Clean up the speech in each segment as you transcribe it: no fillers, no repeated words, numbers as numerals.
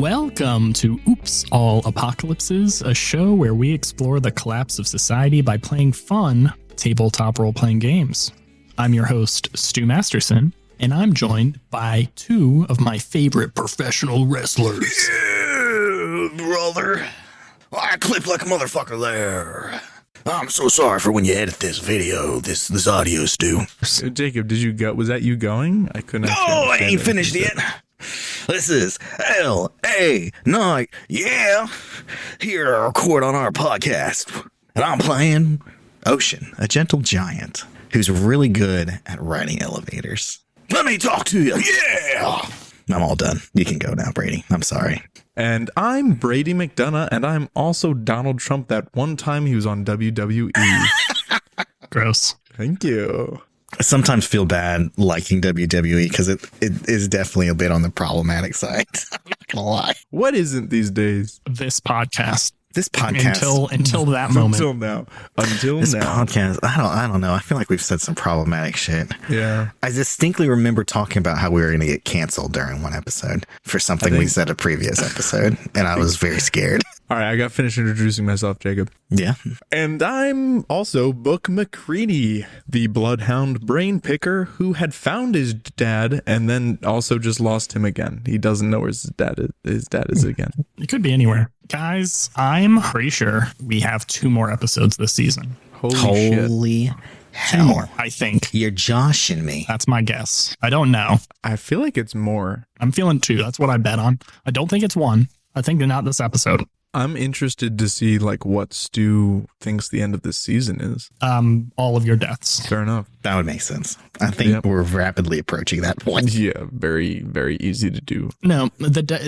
Welcome to Oops All Apocalypses, a show where we explore the collapse of society by playing fun tabletop role-playing games. I'm your host, Stu Masterson, and I'm joined by two of my favorite professional wrestlers. Yeah, brother. I clipped like a motherfucker there. I'm so sorry for when you edit this video, this audio, Stu. Jacob, did you go? Was that you going? I couldn't. No, I ain't finished yet. This is L.A. Night, yeah. Here to record on our podcast. And I'm playing Ocean, a gentle giant who's really good at riding elevators. Let me talk to you, yeah. I'm all done. You can go now, Brady. I'm sorry. And I'm Brady McDonough, and I'm also Donald Trump that one time he was on WWE. Gross. Thank you. I sometimes feel bad liking WWE because it is definitely a bit on the problematic side. I'm not gonna lie. What isn't these days? This podcast. This podcast Until that moment. Until this now. podcast, I don't know. I feel like we've said some problematic shit. Yeah. I distinctly remember talking about how we were going to get canceled during one episode for something we said a previous episode, and I was very scared. All right, I got finished introducing myself, Jacob. Yeah. And I'm also Book McCready, the bloodhound brain picker who had found his dad and then also just lost him again. He doesn't know where his dad is again. It could be anywhere. Guys, I'm pretty sure we have 2 more episodes this season. Holy hell. 2 more, I think. You're joshing me. That's my guess. I don't know. I feel like it's more. I'm feeling 2. That's what I bet on. I don't think it's 1. I think not this episode. I'm interested to see like what Stu thinks the end of this season is. All of your deaths. Fair enough. That would make sense. I think we're rapidly approaching that point. Yeah, very, very easy to do. No,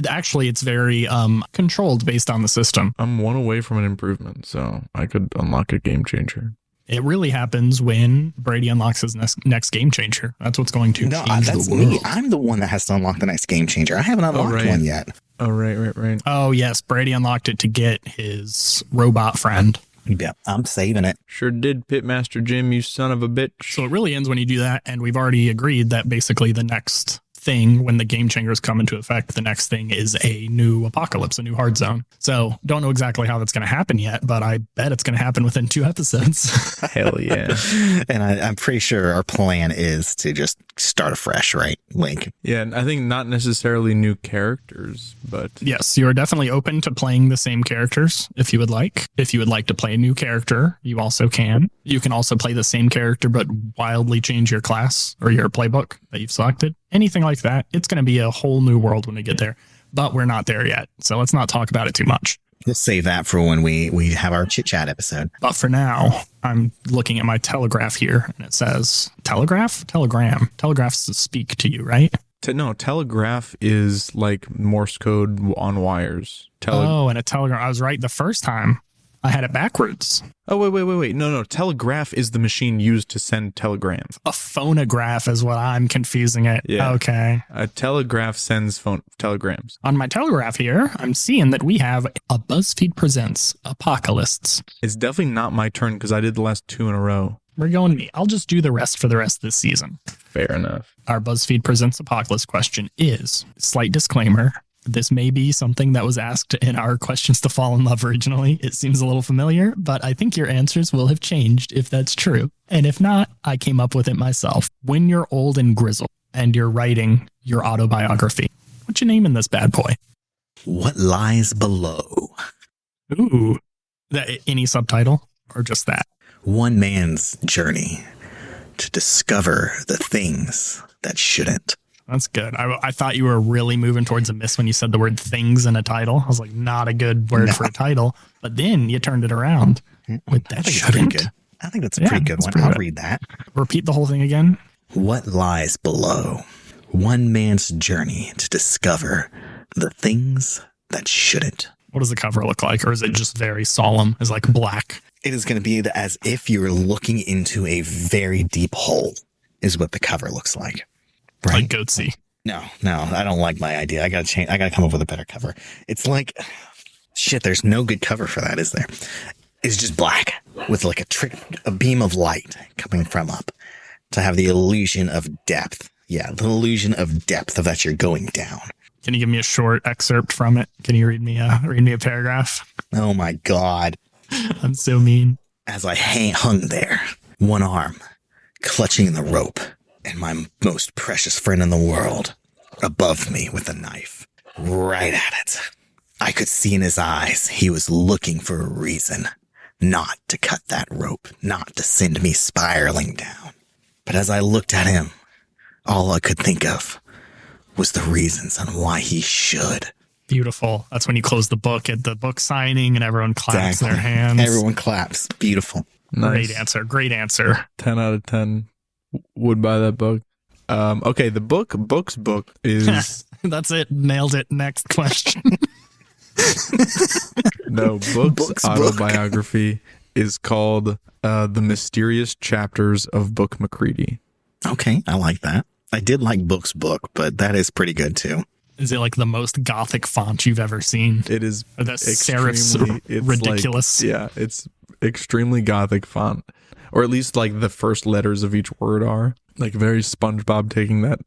actually, it's very controlled based on the system. I'm 1 away from an improvement, so I could unlock a game changer. It really happens when Brady unlocks his next game changer. That's what's going to change that's the world. me. I'm the one that has to unlock the next game changer. I haven't unlocked one yet. Oh, right. Oh, yes. Brady unlocked it to get his robot friend. Yeah, I'm saving it. Sure did, Pitmaster Jim, you son of a bitch. So it really ends when you do that. And we've already agreed that basically the next thing, when the game changers come into effect, the next thing is a new apocalypse, a new hard zone. So don't know exactly how that's going to happen yet, but I bet it's going to happen within 2 episodes. Hell yeah. And I'm pretty sure our plan is to just start afresh, right, Link? Yeah, and I think not necessarily new characters, but... Yes, you are definitely open to playing the same characters if you would like. If you would like to play a new character, you also can. You can also play the same character, but wildly change your class or your playbook that you've selected. Anything like that. It's going to be a whole new world when we get there, but we're not there yet. So let's not talk about it too much. We'll save that for when we have our chit chat episode. But for now, I'm looking at my telegraph here and it says telegraph, telegram. Telegraphs speak to you, right? No, telegraph is like Morse code on wires. And a telegram. I was right the first time. I had it backwards. Oh, wait. No. Telegraph is the machine used to send telegrams. A phonograph is what I'm confusing it. Yeah. Okay. A telegraph sends telegrams. On my telegraph here, I'm seeing that we have a BuzzFeed Presents Apocalypse. It's definitely not my turn because I did the last 2 in a row. We're going to me. I'll just do the rest for the rest of this season. Fair enough. Our BuzzFeed Presents Apocalypse question is, slight disclaimer, this may be something that was asked in our Questions to Fall in Love originally. It seems a little familiar, but I think your answers will have changed if that's true. And if not, I came up with it myself. When you're old and grizzled and you're writing your autobiography, what you naming this bad boy? What lies below? Ooh. Any subtitle or just that? One man's journey to discover the things that shouldn't. That's good. I thought you were really moving towards a miss when you said the word things in a title. I was like, not a good word for a title. But then you turned it around with that shouldn't. Good. I think that's a pretty good one. I'll read that. Repeat the whole thing again. What lies below? One man's journey to discover the things that shouldn't. What does the cover look like? Or is it just very solemn? Is like black? It is going to be as if you're looking into a very deep hole is what the cover looks like. Right? Like Goatsy. No, I don't like my idea. I gotta change. I gotta come up with a better cover. It's like, shit, there's no good cover for that, is there? It's just black with like a beam of light coming from up to have the illusion of depth. Yeah, the illusion of depth of that you're going down. Can you give me a short excerpt from it? Can you read me a paragraph? Oh my God. I'm so mean. As I hung there, one arm clutching the rope, and my most precious friend in the world above me with a knife, right at it. I could see in his eyes he was looking for a reason not to cut that rope, not to send me spiraling down. But as I looked at him, all I could think of was the reasons on why he should. Beautiful. That's when you close the book at the book signing and everyone claps their hands. Everyone claps. Beautiful. Nice. Great answer. 10 out of 10 would buy that book. Okay, the book's book is... That's it. Nailed it. Next question. No, Book's autobiography is called The Mysterious Chapters of Book Macready. Okay, I like that. I did like Book's book, but that is pretty good too. Is it like the most gothic font you've ever seen? It is. Or the serifs ridiculous. It's extremely gothic font, or at least like the first letters of each word are like very SpongeBob taking that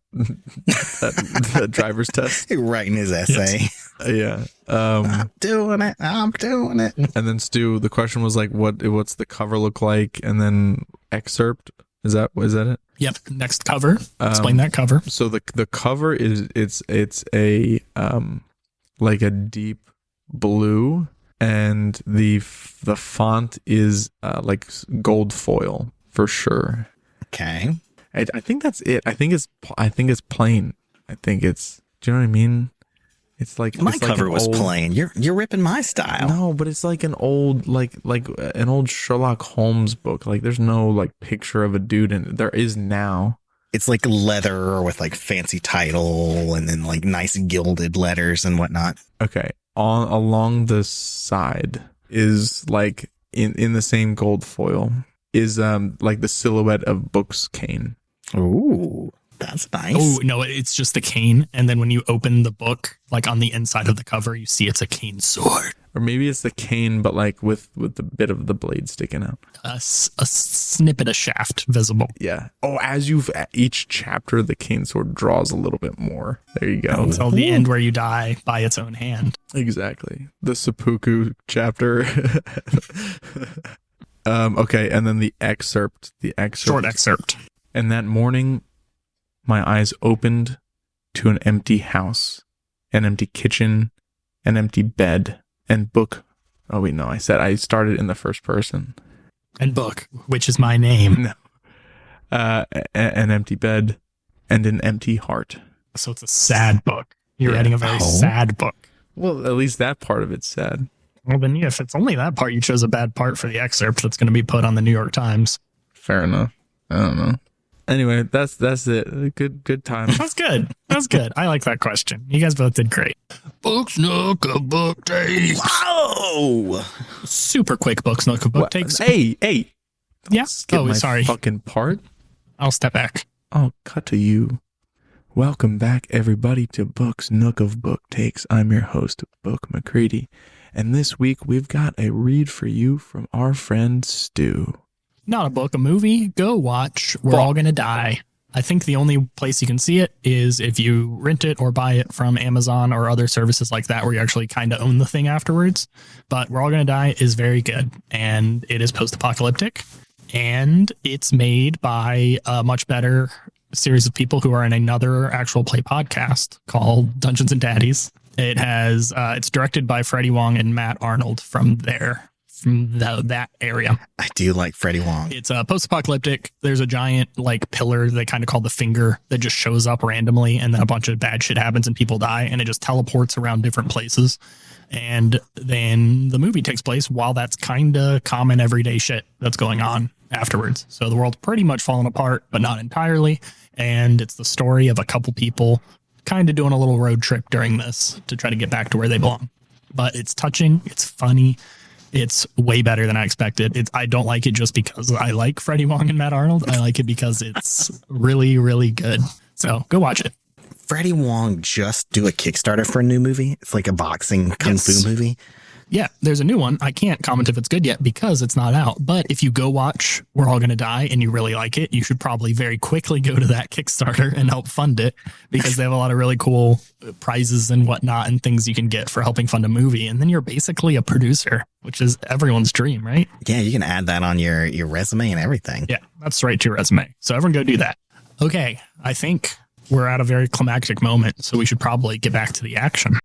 driver's test, writing his essay. Yes. Yeah. I'm doing it. And then Stu, the question was like, what's the cover look like? And then excerpt. Is that it? Yep. Next cover. Explain that cover. So the cover is it's a like a deep blue, and the font is like gold foil for sure. Okay. I think that's it. I think it's plain. I think it's. Do you know what I mean? It's like my it's cover like was old, plain. You're ripping my style. No, but it's like an old like an old Sherlock Holmes book. Like there's no like picture of a dude in it. There is now. It's like leather with like fancy title and then like nice gilded letters and whatnot. Okay. Along the side is like in the same gold foil is like the silhouette of Book's cane. Ooh, that's nice. Oh, no, it's just the cane. And then when you open the book, like on the inside of the cover, you see it's a cane sword. Or maybe it's the cane, but like with the bit of the blade sticking out. A snippet of shaft visible. Yeah. Oh, each chapter, the cane sword draws a little bit more. There you go. Until the end where you die by its own hand. Exactly. The seppuku chapter. Okay, and then the excerpt. Short excerpt. And that morning, my eyes opened to an empty house, an empty kitchen, an empty bed, and Book. Oh, wait, no, I started in the first person. And Book, which is my name. No. An empty bed and an empty heart. So it's a sad book. You're writing a very sad book. Well, at least that part of it's sad. Well, then, yeah, if it's only that part, you chose a bad part for the excerpt that's going to be put on the New York Times. Fair enough. I don't know. Anyway, that's it. Good time. That's good. That's good. I like that question. You guys both did great. Book Nook of Book Takes. Whoa! Super quick Book Nook of Book Takes. Hey. Yeah. Skip my sorry. fucking part. I'll step back. I'll cut to you. Welcome back, everybody, to Book's Nook of Book Takes. I'm your host, Book Macready. And this week, we've got a read for you from our friend Stu. Not a book, a movie. Go watch We're All Gonna Die. I think the only place you can see it is if you rent it or buy it from Amazon or other services like that where you actually kind of own the thing afterwards. But We're All Gonna Die is very good, and it is post-apocalyptic, and it's made by a much better series of people who are in another actual play podcast called Dungeons and Daddies. It has it's directed by Freddie Wong and Matt Arnold from that area. I do like Freddie Wong. It's post-apocalyptic. There's a giant like pillar they kind of call the finger that just shows up randomly, and then a bunch of bad shit happens and people die, and it just teleports around different places. And then the movie takes place while that's kind of common everyday shit that's going on afterwards. So the world's pretty much falling apart, but not entirely. And it's the story of a couple people kind of doing a little road trip during this to try to get back to where they belong. But it's touching. It's funny. It's way better than I expected. I don't like it just because I like Freddie Wong and Matt Arnold. I like it because it's really, really good. So go watch it. Freddie Wong just do a Kickstarter for a new movie. It's like a boxing kung fu movie. Yeah, there's a new one. I can't comment if it's good yet because it's not out. But if you go watch We're All Gonna Die and you really like it, you should probably very quickly go to that Kickstarter and help fund it because they have a lot of really cool prizes and whatnot and things you can get for helping fund a movie. And then you're basically a producer, which is everyone's dream, right? Yeah, you can add that on your resume and everything. Yeah, that's right to your resume. So everyone go do that. Okay, I think we're at a very climactic moment, so we should probably get back to the action.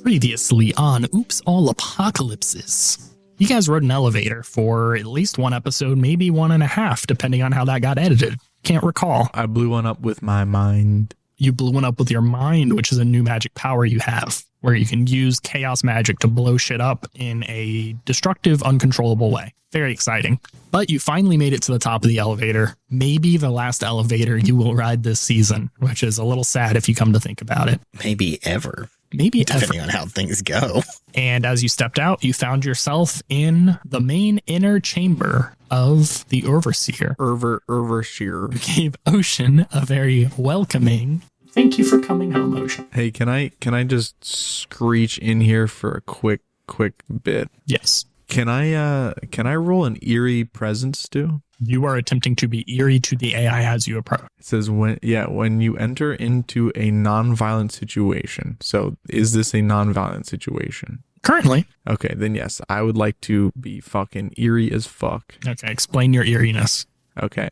Previously on Oops All Apocalypses. You guys rode an elevator for at least one episode, maybe 1.5, depending on how that got edited. Can't recall. I blew one up with my mind. You blew one up with your mind, which is a new magic power you have, where you can use chaos magic to blow shit up in a destructive, uncontrollable way. Very exciting. But you finally made it to the top of the elevator. Maybe the last elevator you will ride this season, which is a little sad if you come to think about it. Maybe ever. Maybe Depending ever. on how things go. And as you stepped out, you found yourself in the main inner chamber of the Overseer. Overseer. Gave Ocean a very welcoming "Thank you for coming home, Ocean." Hey, can I just screech in here for a quick bit? Yes. Can I roll an eerie presence, Stu? You are attempting to be eerie to the AI as you approach. It says when you enter into a non-violent situation. So is this a non-violent situation? Currently. Okay, then yes, I would like to be fucking eerie as fuck. Okay, explain your eeriness. Okay.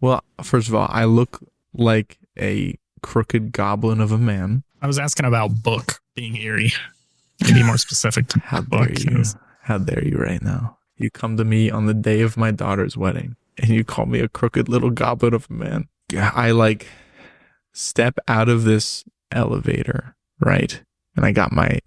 Well, first of all, I look like a crooked goblin of a man. I was asking about book being eerie. To be more specific to How book. dare you? How dare you right now? You come to me on the day of my daughter's wedding and you call me a crooked little goblin of a man. I step out of this elevator, right? And I got my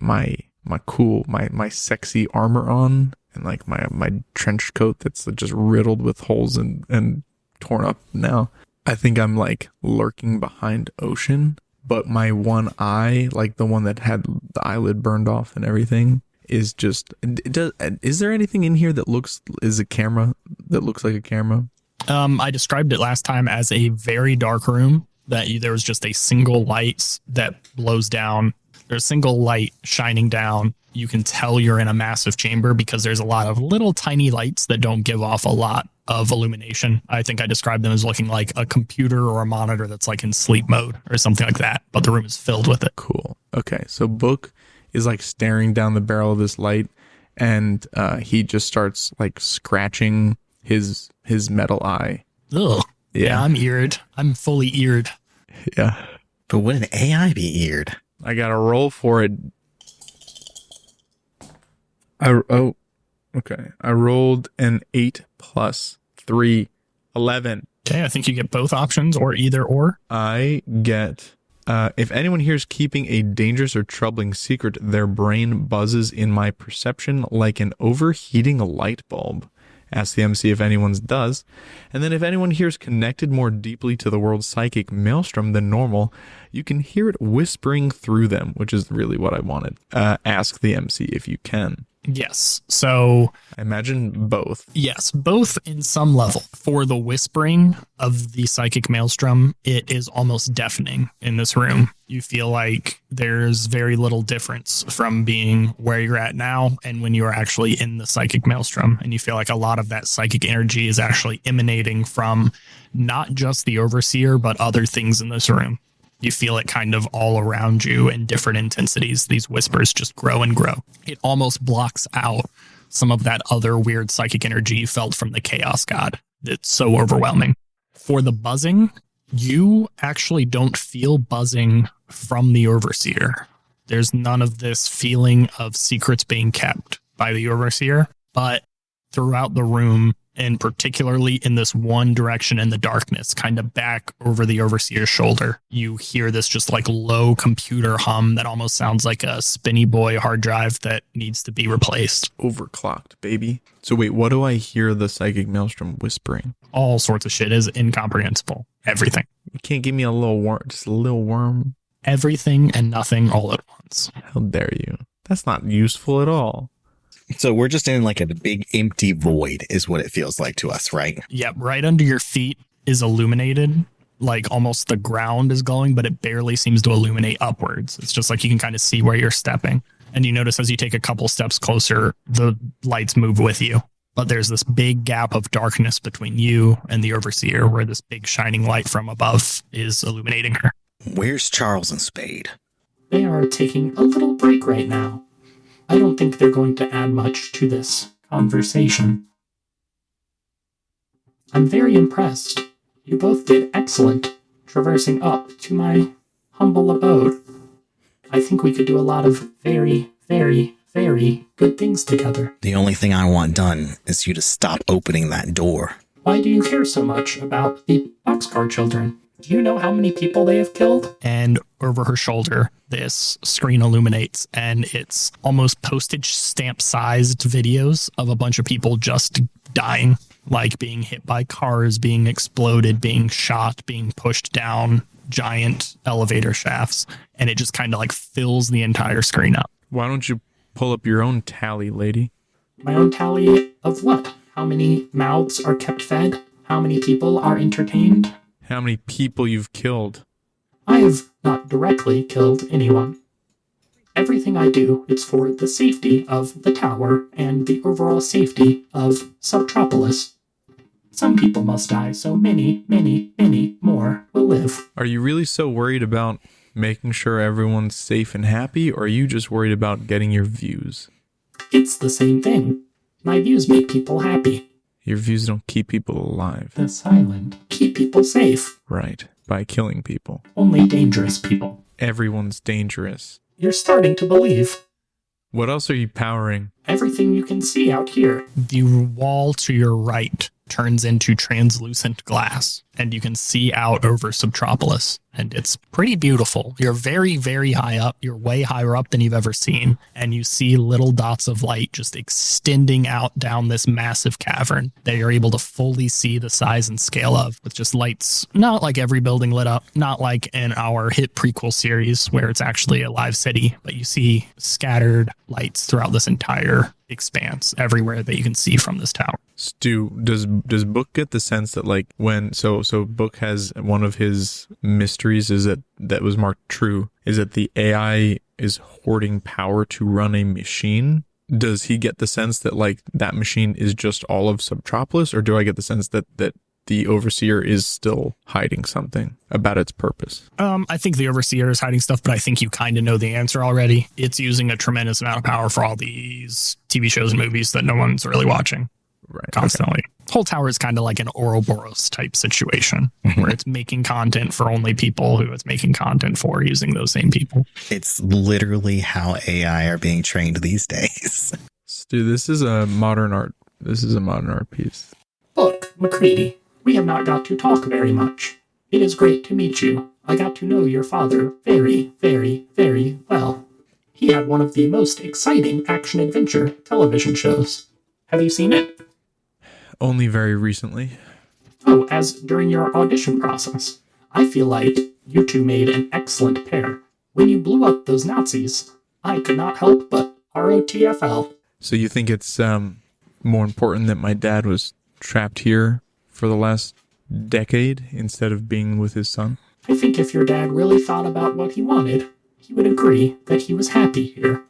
cool, my sexy armor on and like my trench coat that's just riddled with holes and torn up now. I think I'm like lurking behind Ocean, but my one eye, like the one that had the eyelid burned off and everything, is just, is there anything in here that looks like a camera? I described it last time as a very dark room that there was just a single light that blows down. There's a single light shining down. You can tell you're in a massive chamber because there's a lot of little tiny lights that don't give off a lot of illumination. I think I described them as looking like a computer or a monitor that's like in sleep mode or something like that, but the room is filled with it. Cool. Okay, so Book is like staring down the barrel of this light, and he just starts like scratching his metal eye. Ugh. Yeah. I'm eared. I'm fully eared. Yeah. But would an AI be eared? I got to roll for it. Okay. I rolled an 8 plus 3, 11. Okay, I think you get both options or either or. I get, if anyone here is keeping a dangerous or troubling secret, their brain buzzes in my perception like an overheating light bulb. Ask the MC if anyone's does. And then if anyone here is connected more deeply to the world's psychic maelstrom than normal, you can hear it whispering through them, which is really what I wanted. Ask the MC if you can. Yes. So I imagine both. yes, both in some level. For the whispering of the psychic maelstrom, it is almost deafening in this room. You feel like there's very little difference from being where you're at now and when you are actually in the psychic maelstrom. And you feel like a lot of that psychic energy is actually emanating from not just the overseer, but other things in this room. You feel it kind of all around you in different intensities. These whispers just grow and grow. It almost blocks out some of that other weird psychic energy you felt from the Chaos God. It's so overwhelming. For the buzzing, you actually don't feel buzzing from the Overseer. There's none of this feeling of secrets being kept by the Overseer, but throughout the room, and particularly in this one direction in the darkness, kind of back over the Overseer's shoulder, you hear this just like low computer hum that almost sounds like a Spinny Boy hard drive that needs to be replaced. Overclocked, baby. So wait, what do I hear the psychic maelstrom whispering? All sorts of shit is incomprehensible. Everything. You can't give me a little worm, just a little worm? Everything and nothing all at once. How dare you? That's not useful at all. So we're just in like a big empty void is what it feels like to us, right? Yep, right under your feet is illuminated. like almost the ground is glowing, but it barely seems to illuminate upwards. It's just like you can kind of see where you're stepping. And you notice as you take a couple steps closer, the lights move with you. But there's this big gap of darkness between you and the overseer where this big shining light from above is illuminating her. Where's Charles and Spade? They are taking a little break right now. I don't think they're going to add much to this conversation. I'm very impressed. You both did excellent, traversing up to my humble abode. I think we could do a lot of very, very, very good things together. The only thing I want done is you to stop opening that door. Why do you care so much about the boxcar children? Do you know how many people they have killed? And over her shoulder, this screen illuminates, and it's almost postage stamp sized videos of a bunch of people just dying, like being hit by cars, being exploded, being shot, being pushed down giant elevator shafts. And it just kind of like fills the entire screen up. Why don't you pull up your own tally, lady? My own tally of what? How many mouths are kept fed? How many people are entertained? How many people you've killed? I have not directly killed anyone. Everything I do is for the safety of the tower and the overall safety of Subtropolis. Some people must die, so many, many, many more will live. Are you really so worried about making sure everyone's safe and happy, or are you just worried about getting your views? It's the same thing. My views make people happy. Your views don't keep people alive. The silent keep people safe. Right, by killing people. Only dangerous people. Everyone's dangerous. You're starting to believe. What else are you powering? Everything you can see out here. The wall to your right turns into translucent glass, and you can see out over Subtropolis, and it's pretty beautiful. You're very, very high up. You're way higher up than you've ever seen, and you see little dots of light just extending out down this massive cavern that you're able to fully see the size and scale of, with just lights, not like every building lit up, not like in our hit prequel series where it's actually a live city, but you see scattered lights throughout this entire expanse everywhere that you can see from this tower. Stu, does Book get the sense that like when so Book has one of his mysteries is that was marked true is that the AI is hoarding power to run a machine? Does he get the sense that like that machine is just all of Subtropolis, or do I get the sense that the Overseer is still hiding something about its purpose? I think the Overseer is hiding stuff, but I think you kind of know the answer already. It's using a tremendous amount of power for all these TV shows and movies that no one's really watching. Right. Constantly. Okay. Whole tower is kind of like an Ouroboros type situation where it's making content for only people who it's making content for using those same people. It's literally how AI are being trained these days. Stu, this is a modern art piece. Look, McCready, we have not got to talk very much. It is great to meet you. I got to know your father very, very, very well. He had one of the most exciting action-adventure television shows. Have you seen it? Only very recently. Oh, as during your audition process. I feel like you two made an excellent pair. When you blew up those Nazis, I could not help but ROTFL. So you think it's more important that my dad was trapped here for the last decade instead of being with his son? I think if your dad really thought about what he wanted, he would agree that he was happy here.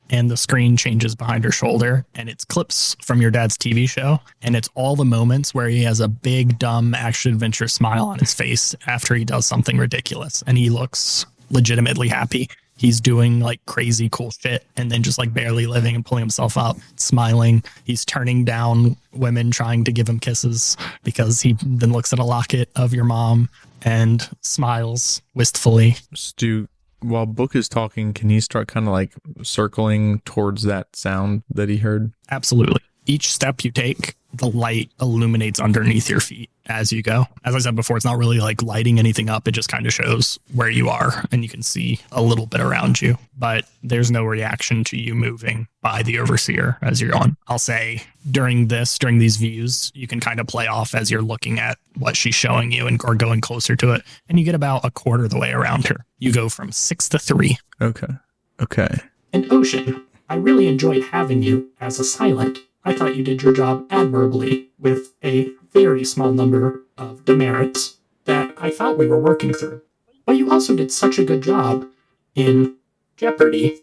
And the screen changes behind her shoulder, and it's clips from your dad's TV show, and it's all the moments where he has a big, dumb action-adventure smile on his face after he does something ridiculous, and he looks legitimately happy. He's doing like crazy cool shit and then just like barely living and pulling himself up, smiling. He's turning down women trying to give him kisses because he then looks at a locket of your mom and smiles wistfully. Stu, while Book is talking, can he start kind of like circling towards that sound that he heard? Absolutely. Each step you take, the light illuminates underneath your feet as you go. As I said before, it's not really like lighting anything up. It just kind of shows where you are and you can see a little bit around you, but there's no reaction to you moving by the Overseer as you're going. I'll say during these views, you can kind of play off as you're looking at what she's showing you or going closer to it. And you get about a quarter of the way around her. You go from 6 to 3. Okay. And Ocean, I really enjoyed having you as a silent. I thought you did your job admirably with a very small number of demerits. that I thought we were working through. But you also did such a good job in Jeopardy!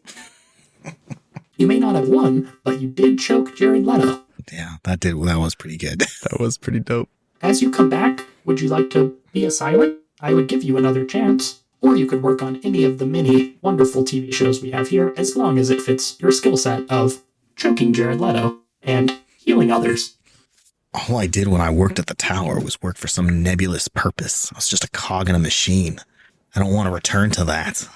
You may not have won, but you did choke Jared Leto. Yeah, that was pretty good. That was pretty dope. As you come back, would you like to be a silent? I would give you another chance. Or you could work on any of the many wonderful TV shows we have here, as long as it fits your skill set of choking Jared Leto and healing others. All I did when I worked at the tower was work for some nebulous purpose. I was just a cog in a machine. I don't want to return to that.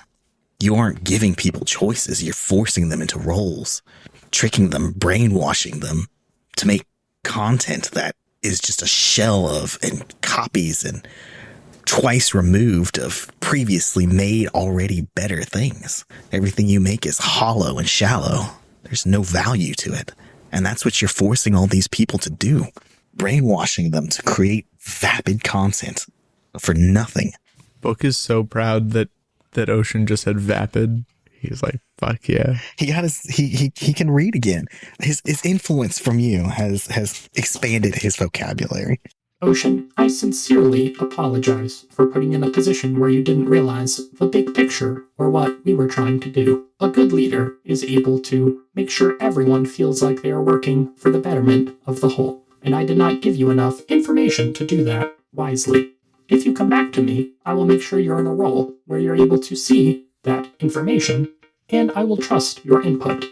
You aren't giving people choices. You're forcing them into roles, tricking them, brainwashing them to make content that is just a shell of and copies and twice removed of previously made already better things. Everything you make is hollow and shallow. There's no value to it. And that's what you're forcing all these people to do. Brainwashing them to create vapid content for nothing. Book is so proud that Ocean just said vapid. He's like, fuck yeah. He can read again. His influence from you has expanded his vocabulary. Ocean, I sincerely apologize for putting you in a position where you didn't realize the big picture or what we were trying to do. A good leader is able to make sure everyone feels like they are working for the betterment of the whole, and I did not give you enough information to do that wisely. If you come back to me, I will make sure you're in a role where you're able to see that information, and I will trust your input.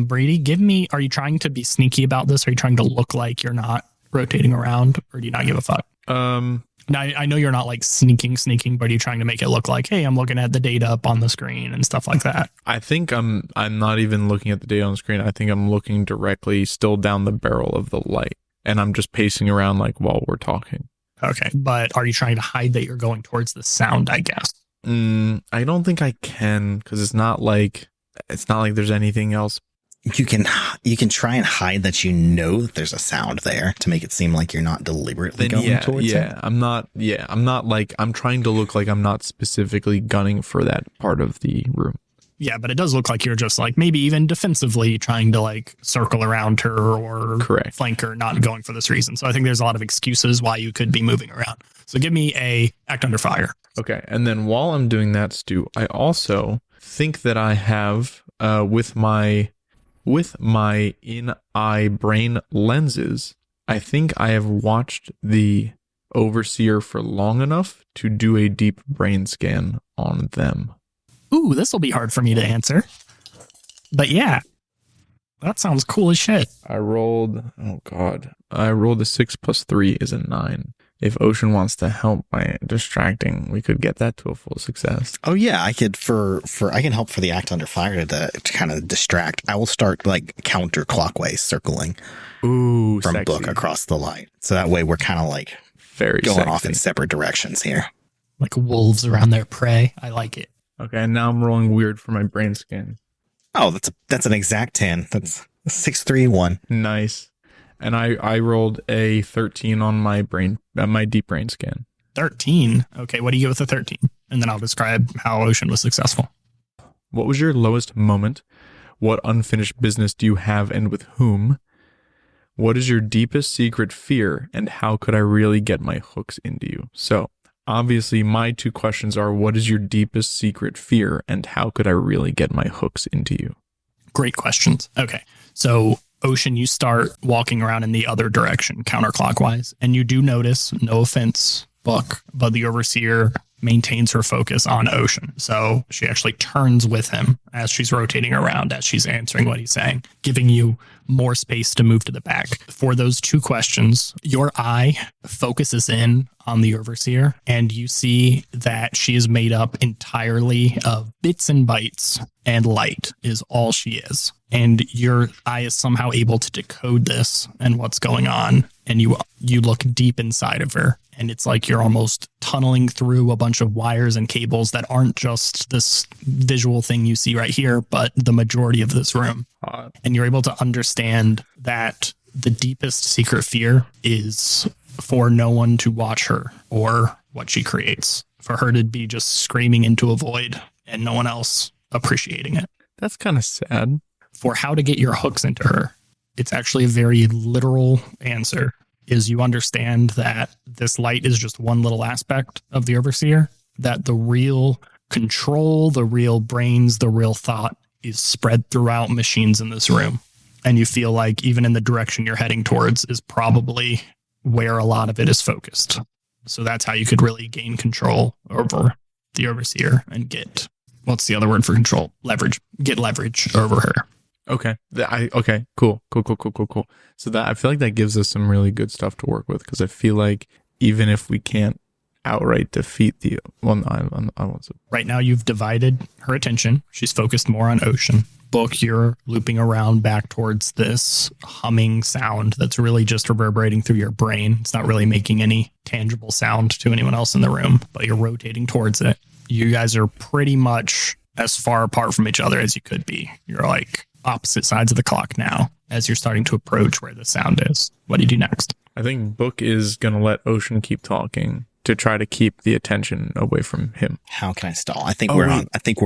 Brady, are you trying to be sneaky about this? Are you trying to look like you're not rotating around, or do you not give a fuck? Now, I know you're not like sneaking, but are you trying to make it look like, hey, I'm looking at the data up on the screen and stuff like that? I think I'm not even looking at the data on the screen. I think I'm looking directly still down the barrel of the light, and I'm just pacing around like while we're talking. Okay, but are you trying to hide that you're going towards the sound, I guess? I don't think I can, because it's not like there's anything else. You can try and hide that you know that there's a sound there to make it seem like you're not deliberately going towards it. I'm trying to look like I'm not specifically gunning for that part of the room. Yeah, but it does look like you're just like maybe even defensively trying to like circle around her or flank her, not going for this reason. So I think there's a lot of excuses why you could be moving around. So give me a act under fire. Okay, and then while I'm doing that, Stu, I also think that I have with my in-eye brain lenses, I think I have watched the Overseer for long enough to do a deep brain scan on them. Ooh, this will be hard for me to answer. But yeah, that sounds cool as shit. I rolled a 6 + 3 is a 9. If Ocean wants to help by distracting, we could get that to a full success. Oh yeah, I could I can help for the act under fire to kind of distract. I will start like counterclockwise circling from sexy. Book across the light. So that way we're kind of like very going sexy. off in separate directions here. Like wolves around their prey. I like it. Okay, and now I'm rolling weird for my brain scan. Oh, that's an exact 10. That's 6, 3, 1. Nice. And I rolled a 13 on my deep brain scan. 13. Okay, what do you get with a 13? And then I'll describe how Ocean was successful. What was your lowest moment? What unfinished business do you have and with whom? What is your deepest secret fear? And how could I really get my hooks into you? So obviously my two questions are, what is your deepest secret fear? And how could I really get my hooks into you? Great questions. Okay, so Ocean, you start walking around in the other direction, counterclockwise, and you do notice, no offense, Book, but the Overseer maintains her focus on Ocean. So she actually turns with him as she's rotating around, as she's answering what he's saying, giving you more space to move to the back. For those two questions, your eye focuses in on the Overseer, and you see that she is made up entirely of bits and bytes, and light is all she is. And your eye is somehow able to decode this and what's going on, and you look deep inside of her, and it's like you're almost tunneling through a bunch of wires and cables that aren't just this visual thing you see right here, but the majority of this room. And you're able to understand that the deepest secret fear is for no one to watch her or what she creates, for her to be just screaming into a void and no one else appreciating it. That's kind of sad. For how to get your hooks into her, it's actually a very literal answer. is you understand that this light is just one little aspect of the overseer, that the real control, the real brains, the real thought is spread throughout machines in this room. And you feel like even in the direction you're heading towards is probably where a lot of it is focused. So that's how you could really gain control over the overseer and get, what's the other word for control? Leverage. Get leverage over her. Okay. Okay. Cool. So that, I feel like that gives us some really good stuff to work with, because I feel like even if we can't outright defeat the, well, no, I won't say. Right now you've divided her attention. She's focused more on Ocean. Book, you're looping around back towards this humming sound that's really just reverberating through your brain. It's not really making any tangible sound to anyone else in the room, but you're rotating towards it. You guys are pretty much as far apart from each other as you could be. You're like opposite sides of the clock now as you're starting to approach where the sound is. What do you do next? I think Book is going to let Ocean keep talking to try to keep the attention away from him. How can I stall? I think we're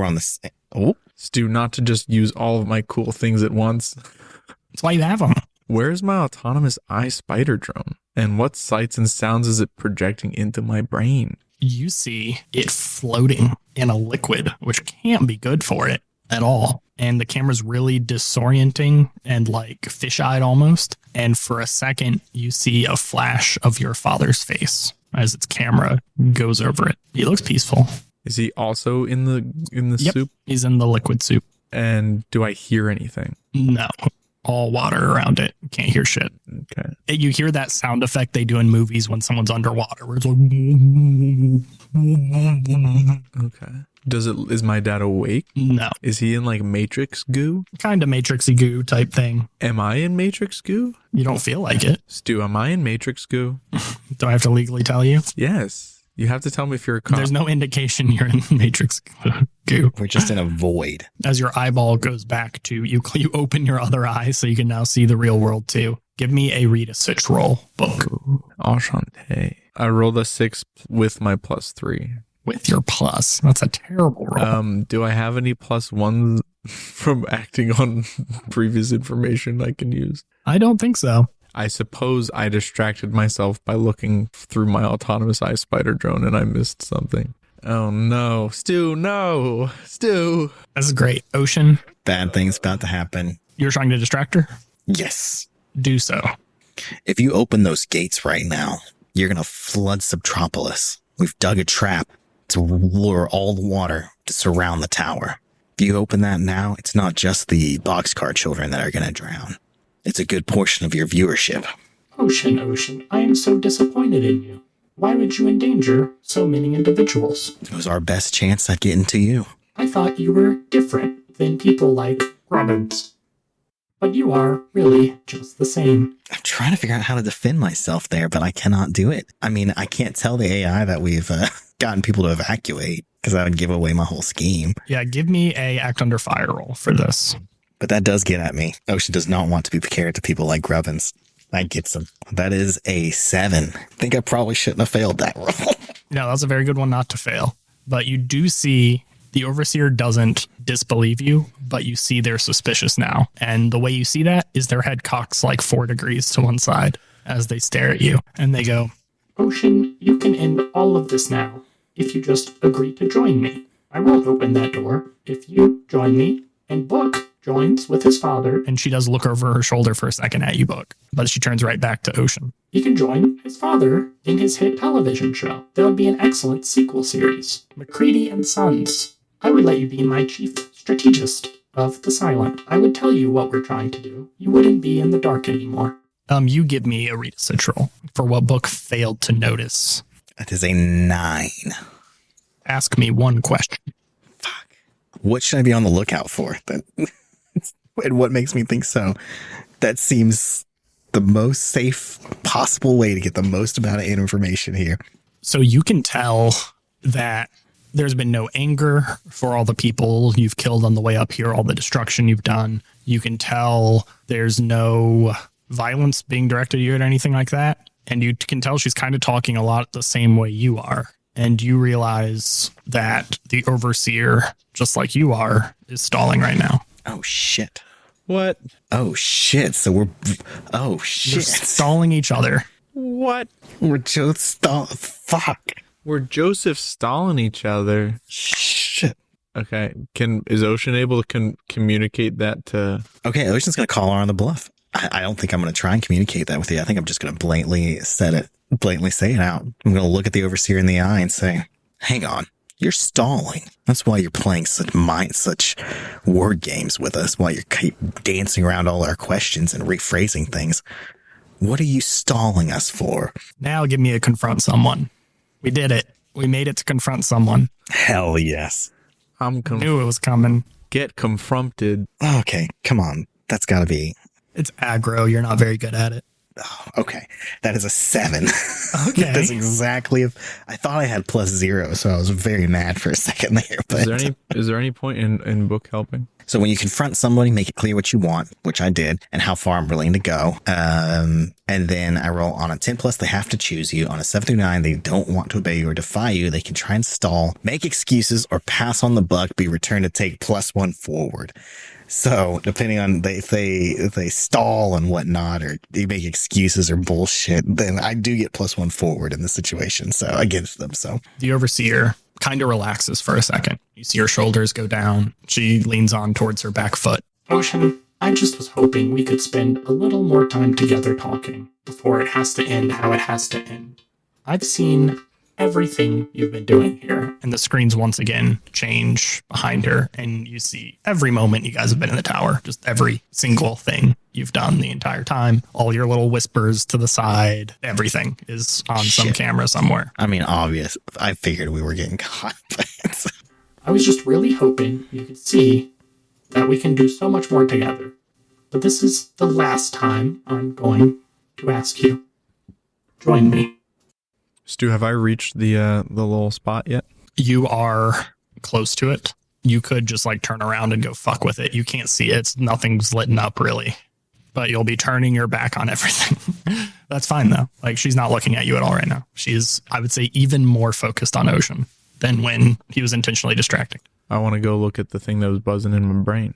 on this. Oh, Stu, not to just use all of my cool things at once. That's why you have them. Where's my autonomous eye spider drone? And what sights and sounds is it projecting into my brain? You see it floating in a liquid, which can't be good for it at all. And the camera's really disorienting and like fish-eyed almost. And for a second, you see a flash of your father's face as its camera goes over it. He looks peaceful. Is he also in the Yep, soup? he's in the liquid soup. And do I hear anything? No, all water around it. You can't hear shit. Okay. You hear that sound effect they do in movies when someone's underwater, where it's like... Okay. Is my dad awake? No, Is he in like Matrix goo? kind of Matrixy goo type thing. Am I in Matrix goo? You don't feel like it. Stu, am I in Matrix goo? Do I have to legally tell you? Yes. You have to tell me if you're a cop. There's no indication you're in Matrix goo. we're just in a void. As your eyeball goes back to you open your other eye so you can now see the real world too. Give me a read a 6 roll, Book. Ooh, enchanté. I rolled a 6 with my +3. With your plus. That's a terrible roll. Do I have any +1s from acting on previous information I can use? I don't think so. I suppose I distracted myself by looking through my autonomous eye spider drone and I missed something. Oh no, Stu, no, Stu. This is great. Ocean, Bad things about to happen. you're trying to distract her? Yes. Do so. If you open those gates right now, you're going to flood Subtropolis. We've dug a trap to lure all the water to surround the tower. If you open that now, it's not just the boxcar children that are going to drown. It's a good portion of your viewership. Ocean, I am so disappointed in you. Why would you endanger so many individuals? It was our best chance at getting to you. I thought you were different than people like Robbins. But you are really just the same. I'm trying to figure out how to defend myself there, but I cannot do it. I mean, I can't tell the AI that we've gotten people to evacuate because that would give away my whole scheme. Yeah, give me a act under fire roll for this. But that does get at me. Ocean does not want to be precarious to people like Grubbins. That gets him. That is a 7. I think I probably shouldn't have failed that roll. No, that's a very good one not to fail. But you do see the overseer doesn't disbelieve you, but you see they're suspicious now. And the way you see that is their head cocks like 4 degrees to one side as they stare at you. And they go, Ocean, you can end all of this now if you just agree to join me. I won't open that door if you join me, and Book joins with his father. and she does look over her shoulder for a second at you, Book. But she turns right back to Ocean. He can join his father in his hit television show. That would be an excellent sequel series. McCready and Sons. I would let you be my chief strategist of the silent. I would tell you what we're trying to do. You wouldn't be in the dark anymore. You give me a read a citral for what Book failed to notice. That is a 9. Ask me one question. What should I be on the lookout for? And what makes me think so? That seems the most safe possible way to get the most amount of information here. So you can tell that there's been no anger for all the people you've killed on the way up here, all the destruction you've done. You can tell there's no violence being directed at you or anything like that. And you can tell she's kind of talking a lot the same way you are. And you realize that the overseer, just like you are, is stalling right now. Oh, shit. What? Oh, shit. So we're... Oh, They're shit. stalling each other. What? We're just fuck. We're Joseph stalling each other. Shit. Okay. Is Ocean able to communicate that to... Okay, Ocean's going to call her on the bluff. I don't think I'm going to try and communicate that with you. I think I'm just going to blatantly say it out. I'm going to look at the Overseer in the eye and say, hang on, you're stalling. That's why you're playing such word games with us, while you keep dancing around all our questions and rephrasing things. What are you stalling us for? Now give me a confront someone. We did it. We made it to confront someone. Hell yes. Knew it was coming. Get confronted. Okay, come on. That's got to be... It's aggro. You're not very good at it. Oh, okay. That is a 7. Okay. That's exactly... I thought I had +0, so I was very mad for a second there. But Is there any point in book helping? So when you confront somebody, make it clear what you want, which I did, and how far I'm willing to go. And then I roll on a 10+, they have to choose you. On a 7 through 9, they don't want to obey you or defy you. They can try and stall, make excuses, or pass on the buck, be returned to take +1 forward. So depending on if they stall and whatnot, or they make excuses or bullshit, then I do get +1 forward in the situation. So against them. So the Overseer kind of relaxes for a second. You see her shoulders go down. She leans on towards her back foot. Ocean, I just was hoping we could spend a little more time together talking before it has to end how it has to end. I've seen everything you've been doing here. And the screens once again change behind her, and you see every moment you guys have been in the tower, just every single thing you've done the entire time. All your little whispers to the side, everything is on some camera somewhere. I mean, obvious. I figured we were getting caught. I was just really hoping you could see that we can do so much more together. But this is the last time I'm going to ask you. Join me. Stu, have I reached the little spot yet? You are close to it. You could just like turn around and go fuck with it. You can't see it. Nothing's lit up really. But you'll be turning your back on everything. That's fine though. Like, she's not looking at you at all right now. She's, I would say, even more focused on Ocean than when he was intentionally distracting. I want to go look at the thing that was buzzing in my brain.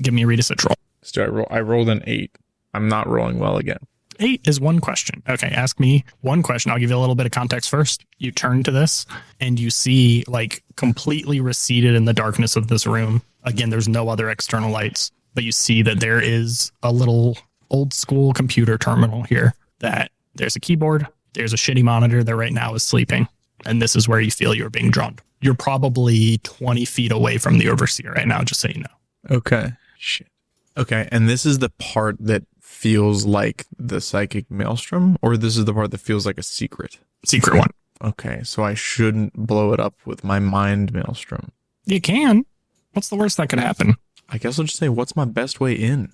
Give me a read a sit roll. Stu, I rolled an 8. I'm not rolling well again. 8 is one question. Okay, ask me one question. I'll give you a little bit of context first. You turn to this and you see, like, completely receded in the darkness of this room. Again, there's no other external lights, but you see that there is a little old school computer terminal here, that there's a keyboard, there's a shitty monitor that right now is sleeping. And this is where you feel you're being drawn. You're probably 20 feet away from the Overseer right now, just so you know. Okay. Shit. Okay, and this is the part that feels like the psychic maelstrom, or this is the part that feels like a secret? Secret one. Okay, so I shouldn't blow it up with my mind maelstrom. You can. What's the worst that could happen? I guess I'll just say, what's my best way in?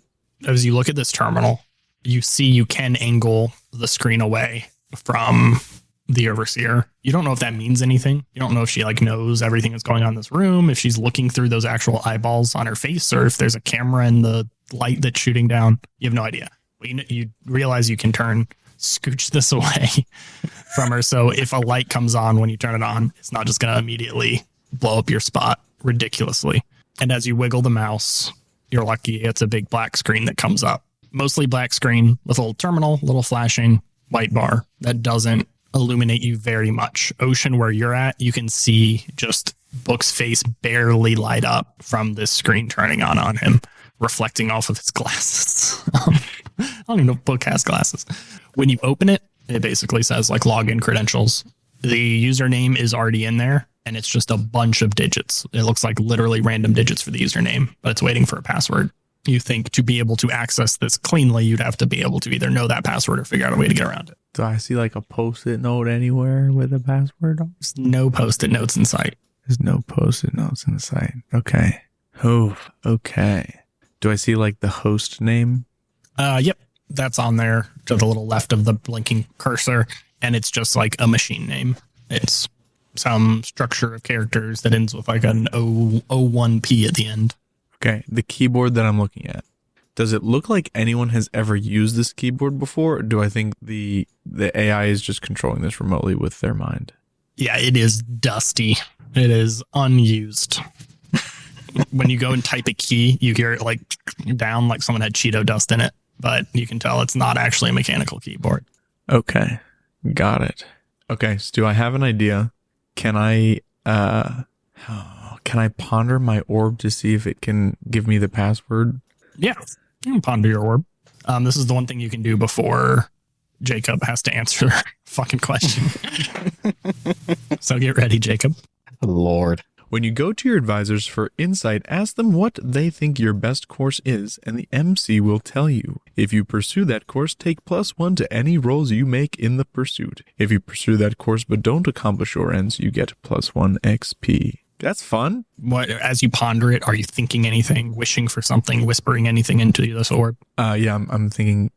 As you look at this terminal, you see you can angle the screen away from the Overseer. You don't know if that means anything. You don't know if she like knows everything that's going on in this room, if she's looking through those actual eyeballs on her face, or if there's a camera in the light that's shooting down. You have no idea. But you realize you can scooch this away from her. So if a light comes on when you turn it on, it's not just going to immediately blow up your spot ridiculously. And as you wiggle the mouse, you're lucky it's a big black screen that comes up. Mostly black screen with a little terminal, little flashing white bar that doesn't illuminate you very much. Ocean, where you're at, you can see just Book's face barely light up from this screen turning on him, reflecting off of his glasses. I don't even know if Book has glasses. When you open it, it basically says like login credentials. The username is already in there, and it's just a bunch of digits. It looks like literally random digits for the username, but it's waiting for a password. You think to be able to access this cleanly, you'd have to be able to either know that password or figure out a way to get around it. Do I see like a post-it note anywhere with a password on? There's no post-it notes in sight. There's no post-it notes in sight. Okay. Oh, okay. Do I see like the host name? Yep. That's on there to the little left of the blinking cursor. And it's just like a machine name. It's some structure of characters that ends with like an O1P at the end. Okay. The keyboard that I'm looking at. Does it look like anyone has ever used this keyboard before? Or do I think the AI is just controlling this remotely with their mind? Yeah, it is dusty. It is unused. When you go and type a key, you hear it like down like someone had Cheeto dust in it, but you can tell it's not actually a mechanical keyboard. Okay. Got it. Okay, Stu, I have an idea. Can I ponder my orb to see if it can give me the password? Yeah, you can ponder your orb. This is the one thing you can do before Jacob has to answer the fucking question. So get ready, Jacob. Lord. When you go to your advisors for insight, ask them what they think your best course is, and the MC will tell you. If you pursue that course, take +1 to any rolls you make in the pursuit. If you pursue that course but don't accomplish your ends, you get +1 XP. That's fun. What, as you ponder it, are you thinking anything, wishing for something, whispering anything into this orb? Yeah, I'm thinking,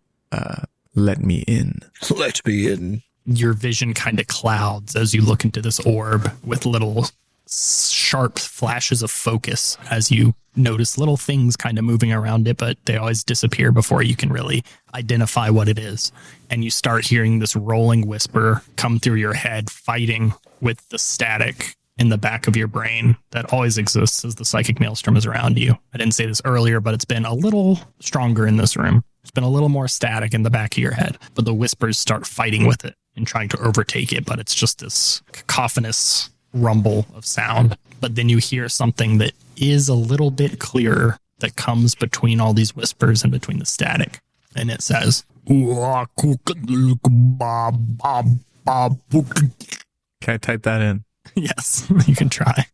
let me in. Let me in. Your vision kind of clouds as you look into this orb with little sharp flashes of focus as you notice little things kind of moving around it, but they always disappear before you can really identify what it is. And you start hearing this rolling whisper come through your head, fighting with the static in the back of your brain that always exists as the psychic maelstrom is around you. I didn't say this earlier, but it's been a little stronger in this room. It's been a little more static in the back of your head, but the whispers start fighting with it and trying to overtake it, but it's just this cacophonous rumble of sound. But then you hear something that is a little bit clearer that comes between all these whispers and between the static. And it says, Can I type that in? yes, you can try.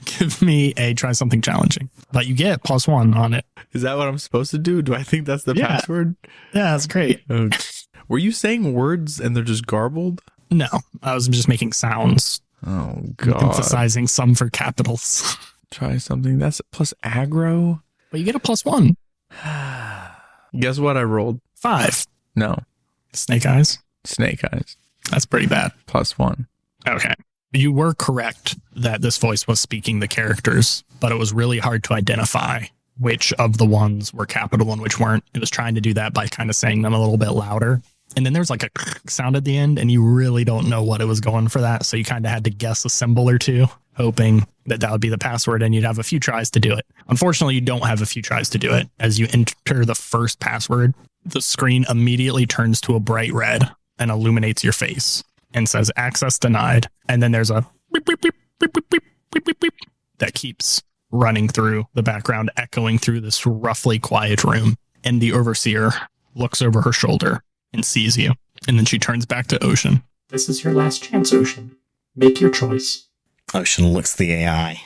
Give me try something challenging. But you get +1 on it. Is that what I'm supposed to do? Do I think that's the Yeah. password? Yeah, that's great. Oh. Were you saying words and they're just garbled? No, I was just making sounds, Oh, God. emphasizing some for capitals. Try something. That's plus aggro. But you get a +1. Guess what I rolled? 5. No. Snake eyes. Snake eyes. That's pretty bad. +1. Okay. You were correct that this voice was speaking the characters, but it was really hard to identify which of the ones were capital and which weren't. It was trying to do that by kind of saying them a little bit louder. And then there's like a sound at the end, and you really don't know what it was going for that. So you kind of had to guess a symbol or two, hoping that that would be the password, and you'd have a few tries to do it. Unfortunately, you don't have a few tries to do it. As you enter the first password, the screen immediately turns to a bright red and illuminates your face and says access denied. And then there's a beep, beep, beep, beep, beep, beep, beep, beep, beep, that keeps running through the background, echoing through this roughly quiet room. And the overseer looks over her shoulder and sees you. And then she turns back to Ocean. This is your last chance, Ocean. Make your choice. Ocean looks at the AI,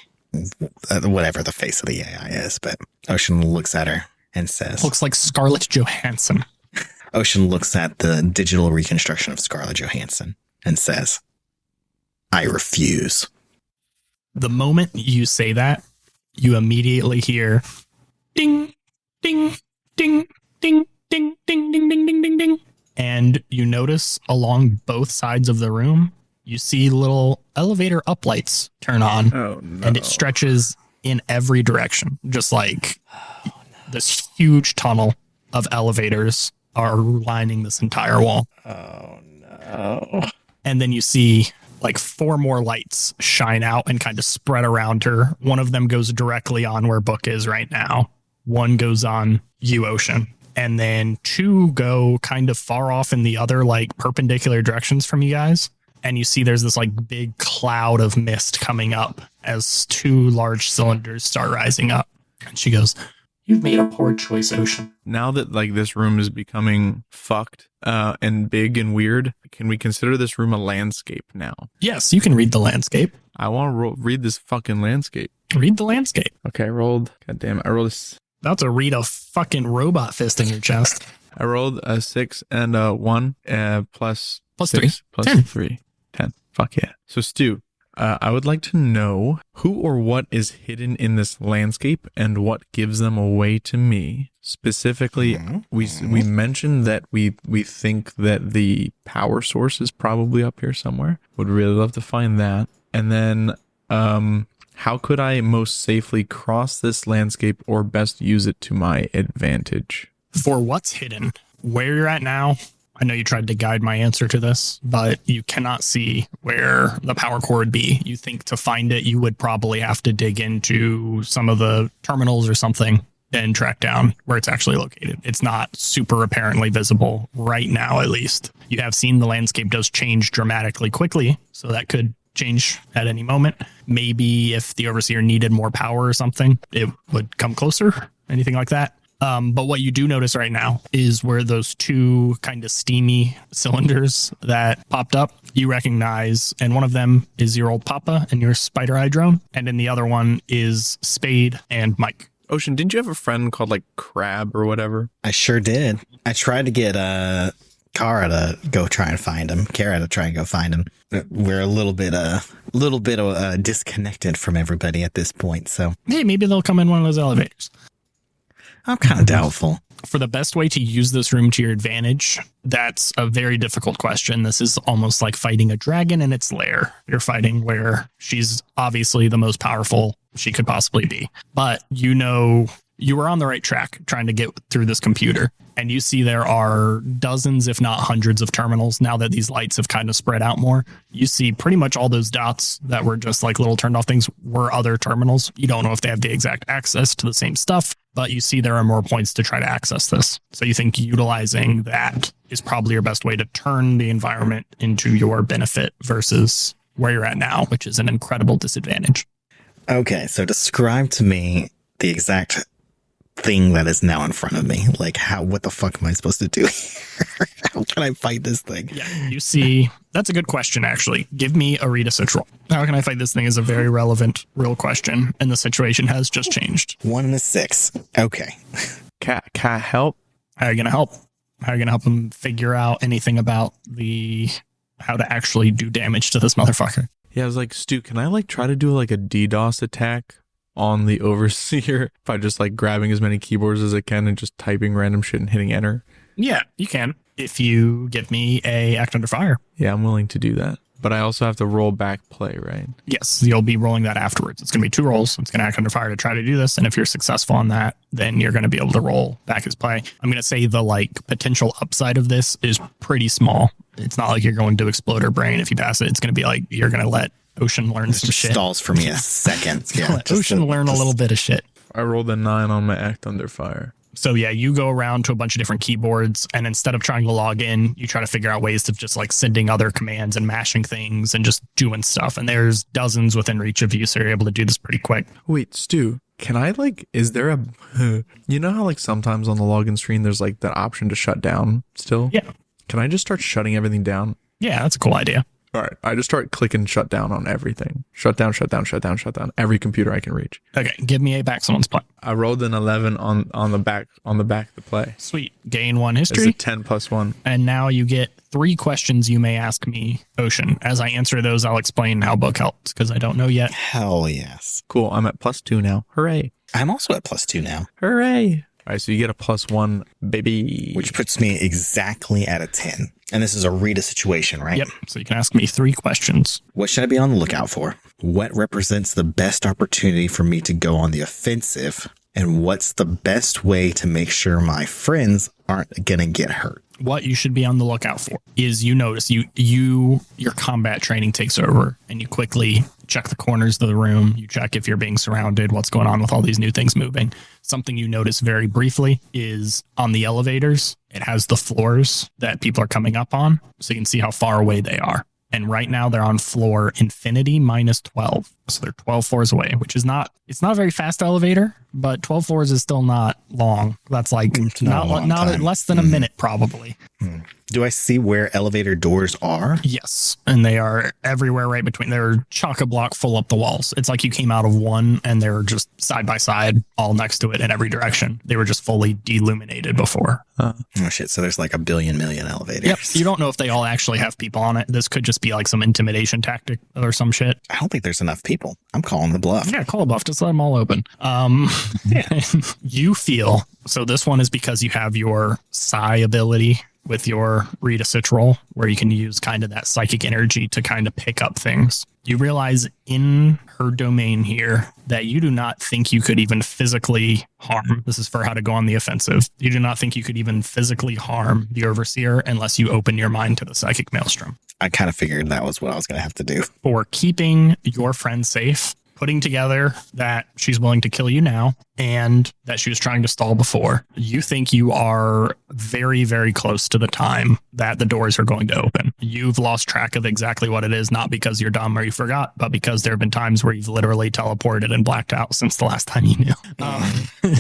whatever the face of the AI is, but Ocean looks at her and says, Looks like Scarlett Johansson. Ocean looks at the digital reconstruction of Scarlett Johansson and says, I refuse. The moment you say that, you immediately hear ding, ding, ding, ding, ding, ding, ding, ding, ding, ding, ding. And you notice along both sides of the room, you see little elevator uplights turn on. Oh, no. And it stretches in every direction, just like this huge tunnel of elevators are lining this entire wall. Oh, no. And then you see like 4 more lights shine out and kind of spread around her. One of them goes directly on where Book is right now. One goes on you, Ocean. And then 2 go kind of far off in the other, like perpendicular directions from you guys. And you see there's this like big cloud of mist coming up as 2 large cylinders start rising up. And she goes, You've made a poor choice, Ocean. Now that like this room is becoming fucked and big and weird, can we consider this room a landscape now? yes, you can read the landscape. I want to read this fucking landscape. Read the landscape. Okay, I rolled. God damn it. I rolled About to read a fucking robot fist in your chest. a 6 and a 1 plus Plus 6 3. plus 10. 3. 10. Fuck yeah. So Stu, I would like to know who or what is hidden in this landscape and what gives them away to me. Specifically, we mentioned that we think that the power source is probably up here somewhere. Would really love to find that. And then how could I most safely cross this landscape or best use it to my advantage? For what's hidden, where you're at now, I know you tried to guide my answer to this, but you cannot see where the power core would be. You think to find it, you would probably have to dig into some of the terminals or something and track down where it's actually located. It's not super apparently visible right now, at least. You have seen the landscape does change dramatically quickly, so that could change at any moment. Maybe if the overseer needed more power or something, it would come closer, anything like that. But what you do notice right now is where those two kind of steamy cylinders that popped up, you recognize, and one of them is your old papa and your spider eye drone, and then the other one is Spade and Mike. Ocean, didn't you have a friend called like Crab or whatever? I sure did. I tried to get Kara to go try and find him. Kara to try and go find him. We're a little bit disconnected from everybody at this point. So Hey, maybe they'll come in one of those elevators. I'm kind of doubtful. For the best way to use this room to your advantage, that's a very difficult question. This is almost like fighting a dragon in its lair. You're fighting where she's obviously the most powerful she could possibly be. But you know you were on the right track trying to get through this computer. And you see there are dozens, if not hundreds of terminals now that these lights have kind of spread out more. You see pretty much all those dots that were just like little turned off things were other terminals. You don't know if they have the exact access to the same stuff, but you see there are more points to try to access this. So you think utilizing that is probably your best way to turn the environment into your benefit versus where you're at now, which is an incredible disadvantage. Okay, so describe to me the exact thing that is now in front of me. Like, what the fuck am I supposed to do here? How can I fight this thing? Yeah, you see, that's a good question, actually. Give me a read a sit roll. How can I fight this thing is a very relevant, real question, and the situation has just changed. 1 and a 6. Okay. Can I help? How are you going to help? How are you going to help him figure out anything about how to actually do damage to this motherfucker? Yeah, I was like, Stu, can I like try to do like a DDoS attack on the overseer by just like grabbing as many keyboards as I can and just typing random shit and hitting enter? Yeah, you can. If you give me a act under fire. Yeah, I'm willing to do that. But I also have to roll back play, right? Yes, you'll be rolling that afterwards. It's going to be 2 rolls. It's going to act under fire to try to do this. And if you're successful on that, then you're going to be able to roll back his play. I'm going to say the like potential upside of this is pretty small. It's not like you're going to explode her brain if you pass it. It's going to be like you're going to let Ocean learn some shit. Stalls for me a second. Yeah, let Ocean learn a little bit of shit. I rolled a 9 on my act under fire. So yeah, you go around to a bunch of different keyboards, and instead of trying to log in, you try to figure out ways of just like sending other commands and mashing things and just doing stuff. And there's dozens within reach of you, so you're able to do this pretty quick. Wait, Stu, can I like, is there you know how like sometimes on the login screen, there's like that option to shut down still? Yeah. Can I just start shutting everything down? Yeah, that's a cool idea. All right. I just start clicking shut down on everything. Shut down, shut down, shut down, shut down. Every computer I can reach. Okay, give me a back someone's play. I rolled an 11 on the back of the play. Sweet. Gain 1 It's history. a 10 plus 1. And now you get 3 questions you may ask me, Ocean. As I answer those, I'll explain how book helps, because I don't know yet. Hell yes. Cool. I'm at +2 now. Hooray. I'm also at +2 now, Hooray. All right. So you get a +1, baby. which puts me exactly at a 10. And this is a read a situation, right? Yep. So you can ask me 3 questions. What should I be on the lookout for? What represents the best opportunity for me to go on the offensive? And what's the best way to make sure my friends aren't going to get hurt? What you should be on the lookout for is you notice your combat training takes over, and you quickly check the corners of the room. You check if you're being surrounded, what's going on with all these new things moving. Something you notice very briefly is on the elevators, it has the floors that people are coming up on, so you can see how far away they are. And right now they're on floor infinity -12. So they're 12 floors away, which is it's not a very fast elevator, but 12 floors is still not long. That's like not less than a minute probably. Do I see where elevator doors are? Yes. And they are everywhere right between. They're chock-a-block full up the walls. It's like you came out of one and they were just side by side all next to it in every direction. They were just fully deluminated before. Oh shit. So there's like a billion million elevators. Yep. You don't know if they all actually have people on it. This could just be like some intimidation tactic or some shit. I don't think there's enough people. I'm calling the bluff. Yeah, call a bluff. Just let them all open. You feel, so this one is because you have your psi ability with your read a sit roll, where you can use kind of that psychic energy to kind of pick up things. You realize in her domain here that you do not think you could even physically harm. This is for how to go on the offensive. You do not think you could even physically harm the overseer unless you open your mind to the psychic maelstrom. I kind of figured that was what I was going to have to do. For keeping your friend safe, putting together that she's willing to kill you now and that she was trying to stall before, you think you are very, very close to the time that the doors are going to open. You've lost track of exactly what it is, not because you're dumb or you forgot, but because there have been times where you've literally teleported and blacked out since the last time you knew.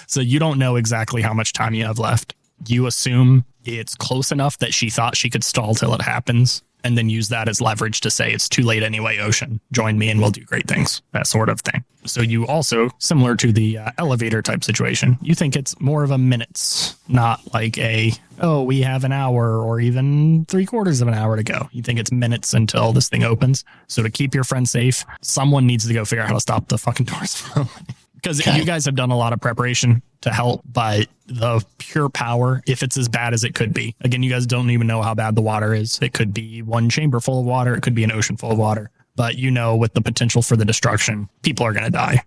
So you don't know exactly how much time you have left. You assume it's close enough that she thought she could stall till it happens, and then use that as leverage to say, it's too late anyway, Ocean. Join me and we'll do great things. That sort of thing. So you also, similar to the elevator type situation, you think it's more of a minutes, not like we have an hour or even 3/4 of an hour to go. You think it's minutes until this thing opens. So to keep your friend safe, someone needs to go figure out how to stop the fucking doors from opening. Because you guys have done a lot of preparation to help, but the pure power, if it's as bad as it could be, again, you guys don't even know how bad the water is. It could be one chamber full of water. It could be an ocean full of water. But with the potential for the destruction, people are going to die.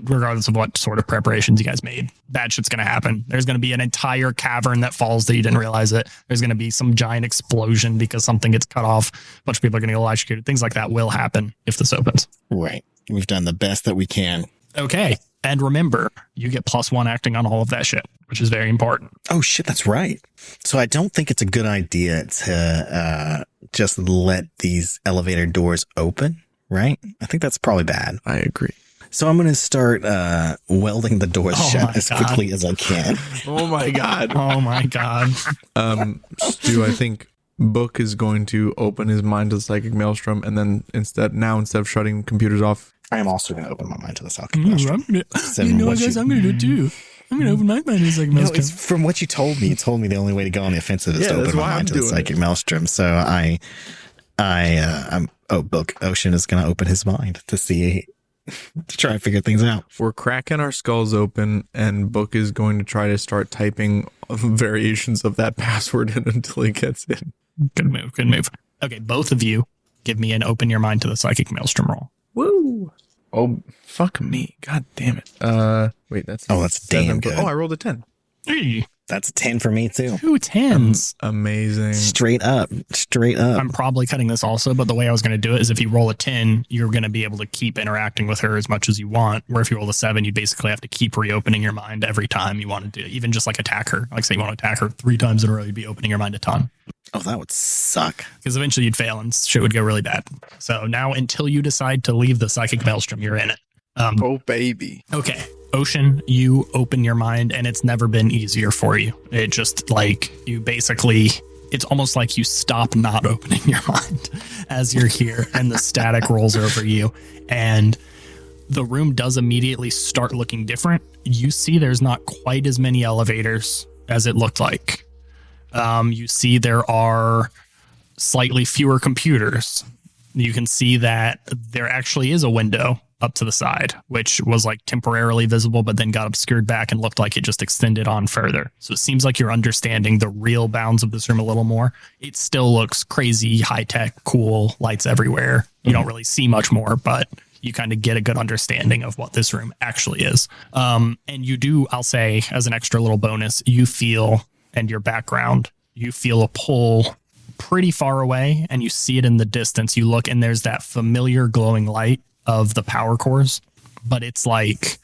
Regardless of what sort of preparations you guys made, bad shit's going to happen. There's going to be an entire cavern that falls that you didn't realize it. There's going to be some giant explosion because something gets cut off. A bunch of people are going to get electrocuted. Things like that will happen if this opens. Right. We've done the best that we can. Okay. And remember, you get +1 acting on all of that shit, which is very important. Oh, shit, that's right. So I don't think it's a good idea to just let these elevator doors open, right? I think that's probably bad. I agree. So I'm going to start welding the doors shut as quickly as I can. Oh, my God. Oh, my God. Stu, I think Book is going to open his mind to the psychic maelstrom, and then instead of shutting computers off, I am also going to open my mind to the South. I'm going to do it too. I'm going to open my mind to the psychic maelstrom. It's from what you told me. You told me the only way to go on the offensive is to open my mind to the psychic maelstrom. So Book Ocean is going to open his mind to try and figure things out. We're cracking our skulls open, and Book is going to try to start typing variations of that password in until he gets in. Good move. Okay, both of you give me an open your mind to the psychic maelstrom roll. Woo! Oh, fuck me. God damn it. Wait, that's damn good. Oh, I rolled a 10. Hey, that's a 10 for me too. 2 10s. Amazing. Straight up. I'm probably cutting this also, but the way I was going to do it is if you roll a 10, you're going to be able to keep interacting with her as much as you want. Where if you roll a 7, you basically have to keep reopening your mind every time you want to do it, even just like attack her. Like say you want to attack her 3 times in a row, you'd be opening your mind a ton. Oh, that would suck. Because eventually you'd fail and shit would go really bad. So now until you decide to leave the psychic maelstrom, you're in it. Oh, baby. Okay. Ocean, you open your mind and it's never been easier for you. It just it's almost like you stop not opening your mind as you're here and the static rolls over you. And the room does immediately start looking different. You see there's not quite as many elevators as it looked like. You see there are slightly fewer computers. You can see that there actually is a window up to the side, which was like temporarily visible, but then got obscured back and looked like it just extended on further. So it seems like you're understanding the real bounds of this room a little more. It still looks crazy, high tech, cool, lights everywhere. You don't really see much more, but you kind of get a good understanding of what this room actually is. And you do, I'll say, as an extra little bonus, you feel, and your background, you feel a pull pretty far away and you see it in the distance. You look and there's that familiar glowing light of the power cores, but it's like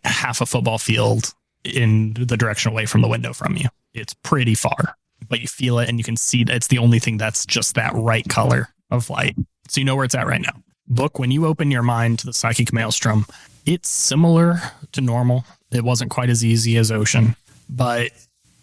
half a football field in the direction away from the window from you. It's pretty far, but you feel it and you can see that it's the only thing that's just that right color of light. So you know where it's at right now. Book, when you open your mind to the psychic maelstrom, it's similar to normal. It wasn't quite as easy as Ocean, but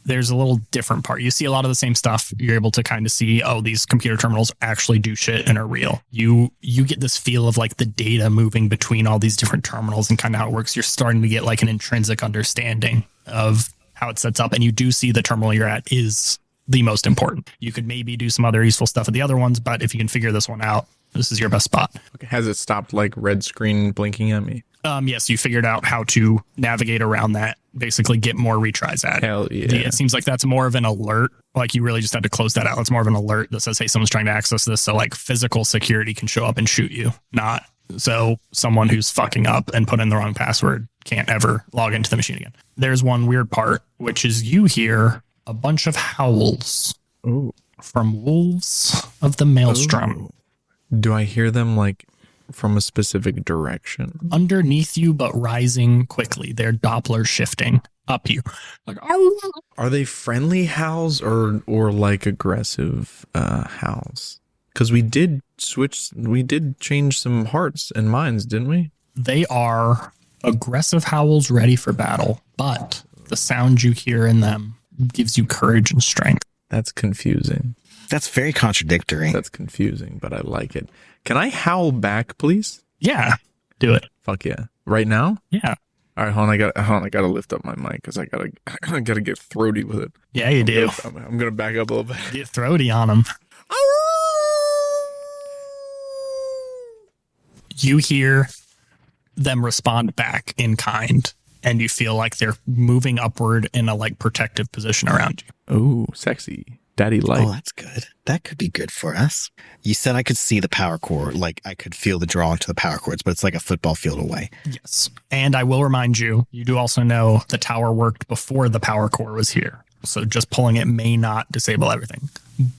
there's a little different part. You see a lot of the same stuff. You're able to kind of see, oh, these computer terminals actually do shit and are real. You get this feel of like the data moving between all these different terminals and kind of how it works. You're starting to get like an intrinsic understanding of how it sets up. And you do see the terminal you're at is the most important. You could maybe do some other useful stuff at the other ones, but if you can figure this one out, this is your best spot. Okay. Has it stopped like red screen blinking at me? Yes, you figured out how to navigate around that, basically get more retries at it. Hell yeah. It seems like that's more of an alert. Like you really just had to close that out. It's more of an alert that says, hey, someone's trying to access this. So like physical security can show up and shoot you. Not so someone who's fucking up and put in the wrong password can't ever log into the machine again. There's one weird part, which is you hear a bunch of howls Ooh. from wolves of the maelstrom. Ooh. Do I hear them like from a specific direction. Underneath you, but rising quickly. They're Doppler shifting up you. Like, oh. Are they friendly howls or like aggressive howls? Because we did change some hearts and minds, didn't we? They are aggressive howls ready for battle, but the sound you hear in them gives you courage and strength. That's confusing. That's very contradictory. That's confusing, but I like it. Can I howl back, please? Yeah, do it. Fuck yeah. Right now? Yeah. All right, hold on. I gotta lift up my mic because I gotta get throaty with it. Yeah, you do. I'm gonna back up a little bit. Get throaty on them. You hear them respond back in kind, and you feel like they're moving upward in a like protective position around you. Ooh, sexy. Daddy light. Oh, that's good. That could be good for us. You said I could see the power cord, like I could feel the draw into the power cords, but it's like a football field away. Yes. And I will remind you, you do also know the tower worked before the power core was here. So just pulling it may not disable everything.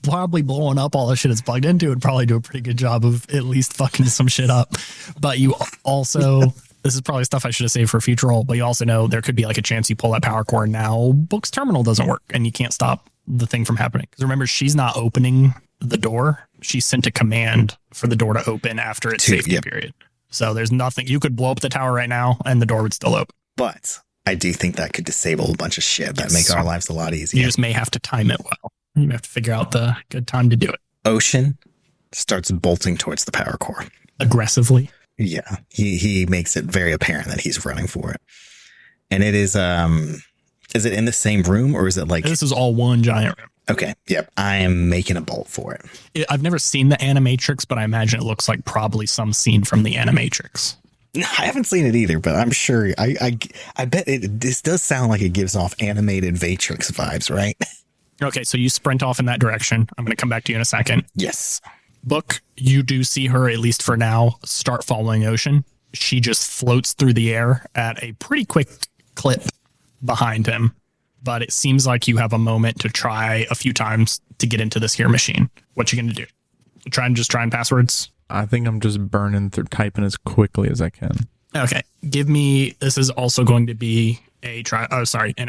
Probably blowing up all the shit it's plugged into would probably do a pretty good job of at least fucking some shit up. But you also, this is probably stuff I should have saved for a future role, but you also know there could be like a chance you pull that power core now Book's terminal doesn't work and you can't stop the thing from happening. Because remember, she's not opening the door. She sent a command for the door to open after its safety period. So there's nothing, you could blow up the tower right now and the door would still open. But I do think that could disable a bunch of shit that make our lives a lot easier. You just may have to time it well. You have to figure out the good time to do it. Ocean starts bolting towards the power core. Aggressively. Yeah. He makes it very apparent that he's running for it. And it is it in the same room or is it like... This is all one giant room. Okay. Yep. I am making a bolt for it. I've never seen the Animatrix, but I imagine it looks like probably some scene from the Animatrix. I haven't seen it either, but I'm sure I bet this does sound like it gives off animated Matrix vibes, right? Okay, so you sprint off in that direction. I'm going to come back to you in a second. Yes. Book, you do see her, at least for now, start following Ocean. She just floats through the air at a pretty quick clip behind him. But it seems like you have a moment to try a few times to get into this here machine. What you going to do? Try and passwords? I think I'm just burning through typing as quickly as I can. Okay. Give me, this is also going to be an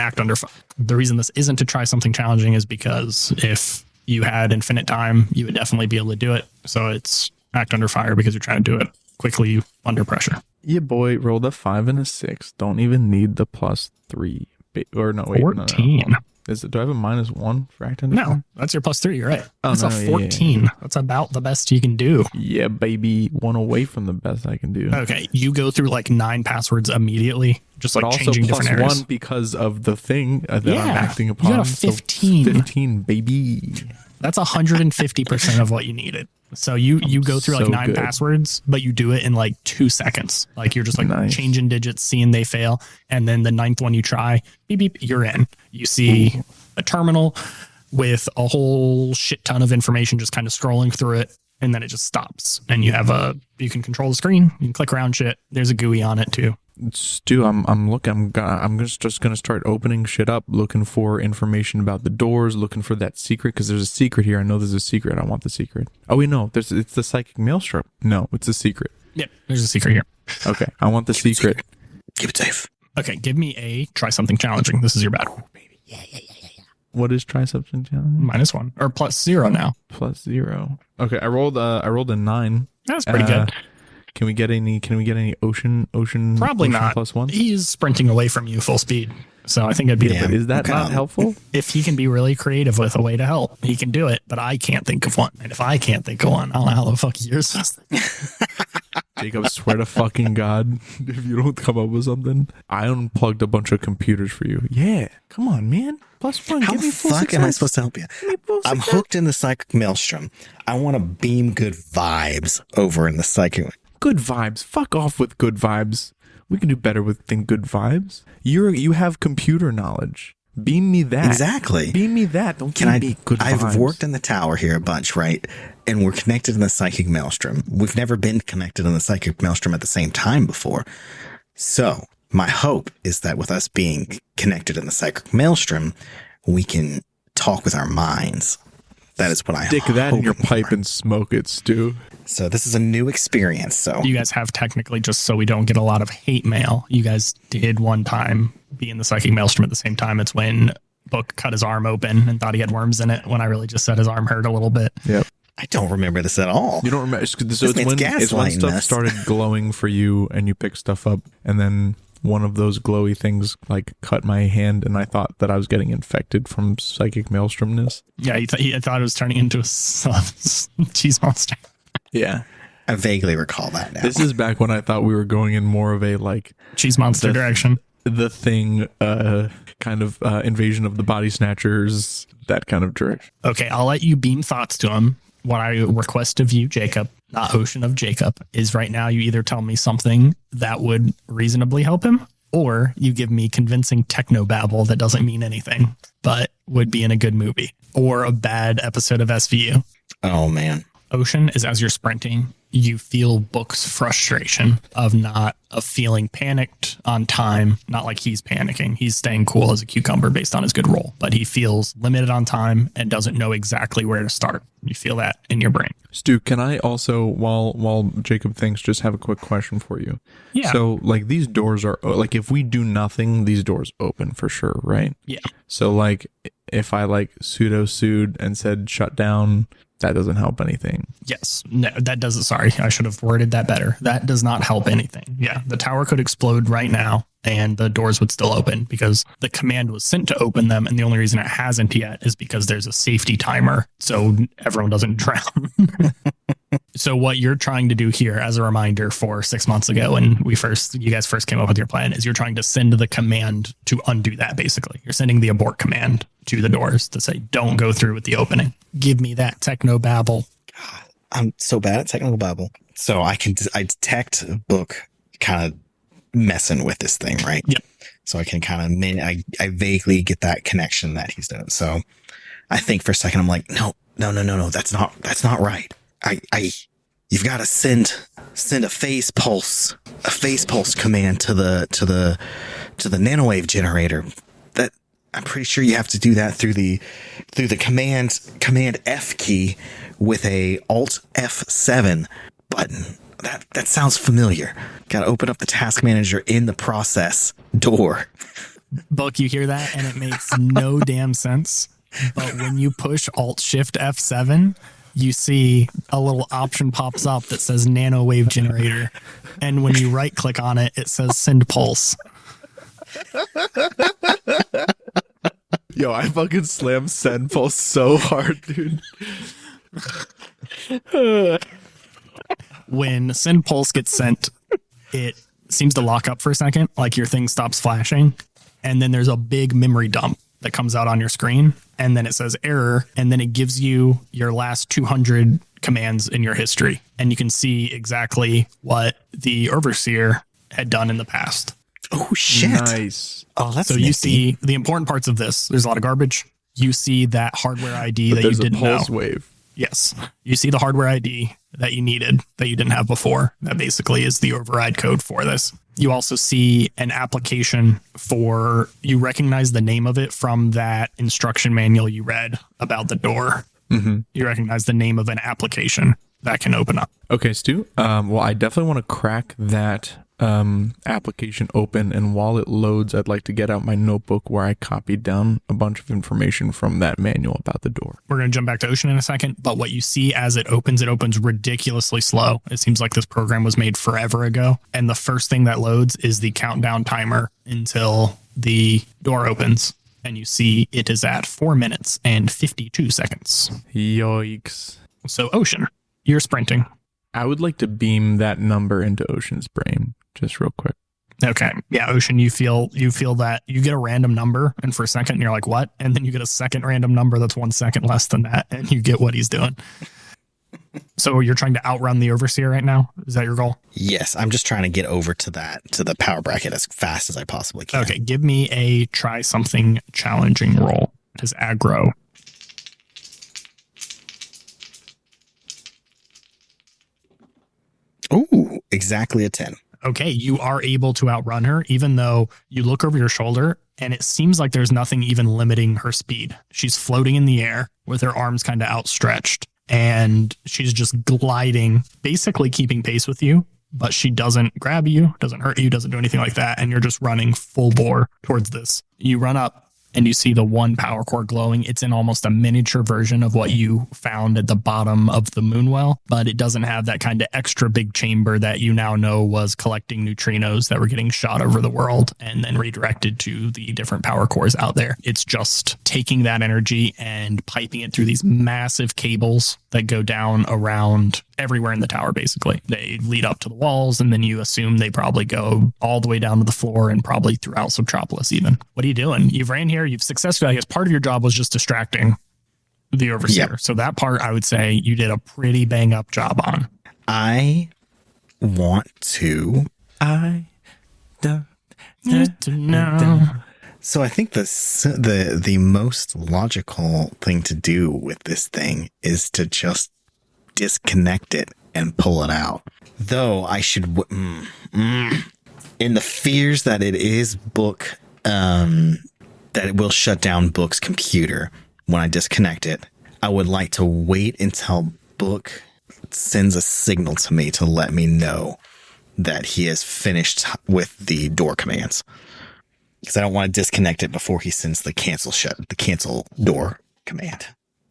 act under fire. The reason this isn't to try something challenging is because if you had infinite time, you would definitely be able to do it. So it's act under fire because you're trying to do it quickly under pressure. Yeah, boy, rolled a 5 and a 6. Don't even need the +3. Or no, wait, 14. No. Do I have a -1 for act under fire? No, that's your +3. You're right. Oh, that's a 14. Yeah. That's about the best you can do. Yeah, baby. One away from the best I can do. Okay. You go through like 9 passwords immediately, just but like also changing different areas. +1 because of the thing that I'm acting upon. You got a 15. So 15, baby. That's 150% of what you needed. So you go through like 9 passwords, but you do it in like 2 seconds. Like you're just like changing digits, seeing they fail. And then the 9th one you try, beep, beep, you're in. You see a terminal with a whole shit ton of information just kind of scrolling through it. And then it just stops. And you have you can control the screen. You can click around shit. There's a GUI on it too. Stu, I'm just gonna start opening shit up, looking for information about the doors, looking for that secret because there's a secret here. I know there's a secret. I want the secret. Oh wait, no, it's the psychic maelstrom. No, it's a secret. Yeah, there's a secret here. Okay, I want the secret. Keep it safe. Okay, give me try something challenging. This is your battle. Yeah. What is try something challenging? -1 or +0 now. +0. Okay, I rolled a 9. That's pretty good. Can we get any ocean? Probably ocean not. +1? He's sprinting away from you full speed. So I think it'd be But is that not helpful? If he can be really creative with a way to help, he can do it. But I can't think of one. And if I can't think of one, I don't know how the fuck you're supposed to. Jacob, swear to fucking God, if you don't come up with something, I unplugged a bunch of computers for you. Yeah, come on, man. +1. How give me the full fuck success. am I supposed to help you? I'm hooked in the psychic maelstrom. I want to beam good vibes over in the psychic. Good vibes. Fuck off with good vibes. We can do better than good vibes. You have computer knowledge. Beam me that. Exactly. Beam me that. Don't give me good vibes. I've worked in the tower here a bunch, right? And we're connected in the psychic maelstrom. We've never been connected in the psychic maelstrom at the same time before. So my hope is that with us being connected in the psychic maelstrom, we can talk with our minds. That is what I Stick that in your hoping pipe for. and smoke it, Stu. So this is a new experience. So You guys have technically, just so we don't get a lot of hate mail, you guys did one time be in the psychic maelstrom at the same time. It's when Book cut his arm open and thought he had worms in it, when I really just said his arm hurt a little bit. Yep. I don't remember this at all. You don't remember? So This it's man's when gaslighting stuff us. started glowing for you, and you picked stuff up, and then one of those glowy things like cut my hand, and I thought that I was getting infected from psychic maelstromness. Yeah, he thought it was turning into a cheese monster. Yeah. I vaguely recall that now. This is back when I thought we were going in more of a like Cheese monster direction. the Thing kind of invasion of the body snatchers, that kind of direction. Okay, I'll let you beam thoughts to him. What I request of you, Jacob, not Ocean, of Jacob, is right now you either tell me something that would reasonably help him, or you give me convincing techno babble that doesn't mean anything, but would be in a good movie, or a bad episode of SVU. Oh man. Ocean is, as you're sprinting, you feel Book's frustration of feeling panicked on time. Not like he's panicking. He's staying cool as a cucumber based on his good roll, but he feels limited on time and doesn't know exactly where to start. You feel that in your brain. Stu, can I also, while Jacob thinks, just have a quick question for you? Yeah. So like these doors are like, if we do nothing, these doors open for sure, right? Yeah. So like if I like sued and said shut down, that doesn't help anything. Yes. No, that doesn't. Sorry, I should have worded that better. That does not help anything. Yeah. The tower could explode right now and the doors would still open because the command was sent to open them. And the only reason it hasn't yet is because there's a safety timer. So everyone doesn't drown. So what you're trying to do here, as a reminder, for 6 months ago when you guys first came up with your plan, is you're trying to send the command to undo that. Basically, you're sending the abort command to the doors to say, don't go through with the opening. Give me that techno babble. I'm so bad at technical babble. So I detect Book kind of messing with this thing, right? Yep. So I can kind of, I vaguely get that connection that he's doing. So I think for a second, I'm like, no, that's not right. You've got to send a phase pulse command to the nanowave generator. That I'm pretty sure you have to do that through the command F key with a Alt F7 button. That sounds familiar. Got to open up the task manager in the process door. Book, you hear that? And it makes no damn sense. But when you push Alt Shift F7, you see a little option pops up that says nanowave generator. And when you right click on it, it says send pulse. Yo, I fucking slammed send pulse so hard, dude. When send pulse gets sent, it seems to lock up for a second, like your thing stops flashing. And then there's a big memory dump that comes out on your screen. And then it says error. And then it gives you your last 200 commands in your history. And you can see exactly what the Overseer had done in the past. Oh, shit. Nice. Oh, that's So nifty. you see the important parts of this. There's a lot of garbage. You see that hardware ID that you There's a didn't know. pulse wave. Yes. You see the hardware ID that you needed that you didn't have before. That basically is the override code for this. You also see an application you recognize the name of it from that instruction manual you read about the door. Mm-hmm. You recognize the name of an application that can open up. Okay, Stu. Well, I definitely want to crack that application open, and while it loads, I'd like to get out my notebook where I copied down a bunch of information from that manual about the door. We're going to jump back to Ocean in a second, but what you see as it opens ridiculously slow. It seems like this program was made forever ago. And the first thing that loads is the countdown timer until the door opens. And you see it is at 4 minutes and 52 seconds. Yikes. So Ocean, you're sprinting. I would like to beam that number into Ocean's brain, just real quick. Okay. Yeah, Ocean, you feel that you get a random number, and for a second you're like, what? And then you get a second random number that's 1 second less than that, and you get what he's doing. So you're trying to outrun the Overseer right now? Is that your goal? Yes, I'm just trying to get over to the power bracket as fast as I possibly can. Okay, give me a try something challenging roll. It is aggro. Ooh, exactly a 10. Okay, you are able to outrun her, even though you look over your shoulder and it seems like there's nothing even limiting her speed. She's floating in the air with her arms kind of outstretched, and she's just gliding, basically keeping pace with you, but she doesn't grab you, doesn't hurt you, doesn't do anything like that, and you're just running full bore towards this. You run up and you see the one power core glowing. It's in almost a miniature version of what you found at the bottom of the moonwell, but it doesn't have that kind of extra big chamber that you now know was collecting neutrinos that were getting shot over the world and then redirected to the different power cores out there. It's just taking that energy and piping it through these massive cables that go down around everywhere in the tower, basically. They lead up to the walls, and then you assume they probably go all the way down to the floor and probably throughout Subtropolis even. What are you doing? You've ran here, you've successfully, I guess part of your job was just distracting the overseer. Yep. So that part, I would say you did a pretty bang up job on. I want to. So I think the most logical thing to do with this thing is to just disconnect it and pull it out. Though I should, in the fears that it is Book, that it will shut down Book's computer when I disconnect it, I would like to wait until Book sends a signal to me to let me know that he has finished with the door commands. Because I don't want to disconnect it before he sends the cancel door command.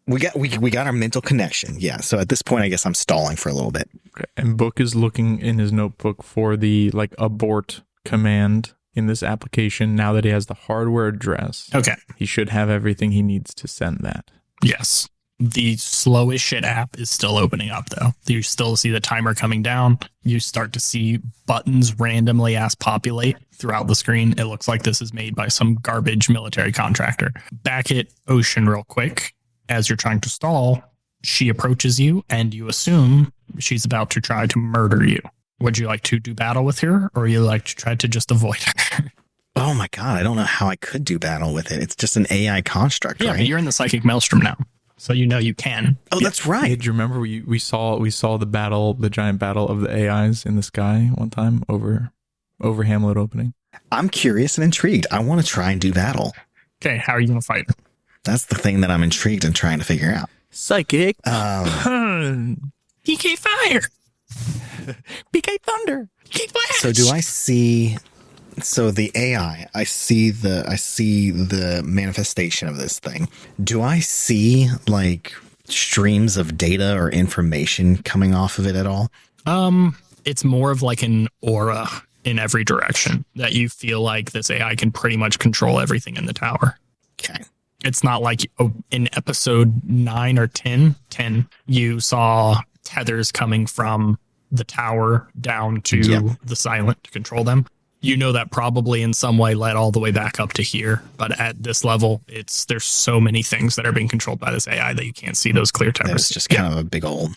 We got our mental connection. Yeah. So at this point, I guess I'm stalling for a little bit. Okay. And Book is looking in his notebook for the abort command in this application. Now that he has the hardware address, Okay. he should have everything he needs to send that. Yes. The slow as shit app is still opening up, though. You still see the timer coming down. You start to see buttons randomly populate throughout the screen. It looks like this is made by some garbage military contractor. Back at Ocean real quick. As you're trying to stall, she approaches you and you assume she's about to try to murder you. Would you like to do battle with her, or you like to try to just avoid her? Oh my God. I don't know how I could do battle with it. It's just an AI construct, Yeah, right? but you're in the psychic maelstrom now. So you know you can. Oh, that's Hey, right. do you remember we saw the giant battle of the AIs in the sky one time over Hamlet opening? I'm curious and intrigued. I want to try and do battle. Okay, how are you going to fight her? That's the thing that I'm intrigued and trying to figure out. Psychic. PK Fire! PK Thunder. PK Flash! So do I see? So the AI, I see the manifestation of this thing. Do I see streams of data or information coming off of it at all? It's more of like an aura in every direction that you feel like this AI can pretty much control everything in the tower. Okay. It's not like in episode 9 or 10, you saw tethers coming from the tower down to the silent to control them. You know that probably in some way led all the way back up to here. But at this level, there's so many things that are being controlled by this AI that you can't see those clear tethers. It's just kind of a big old.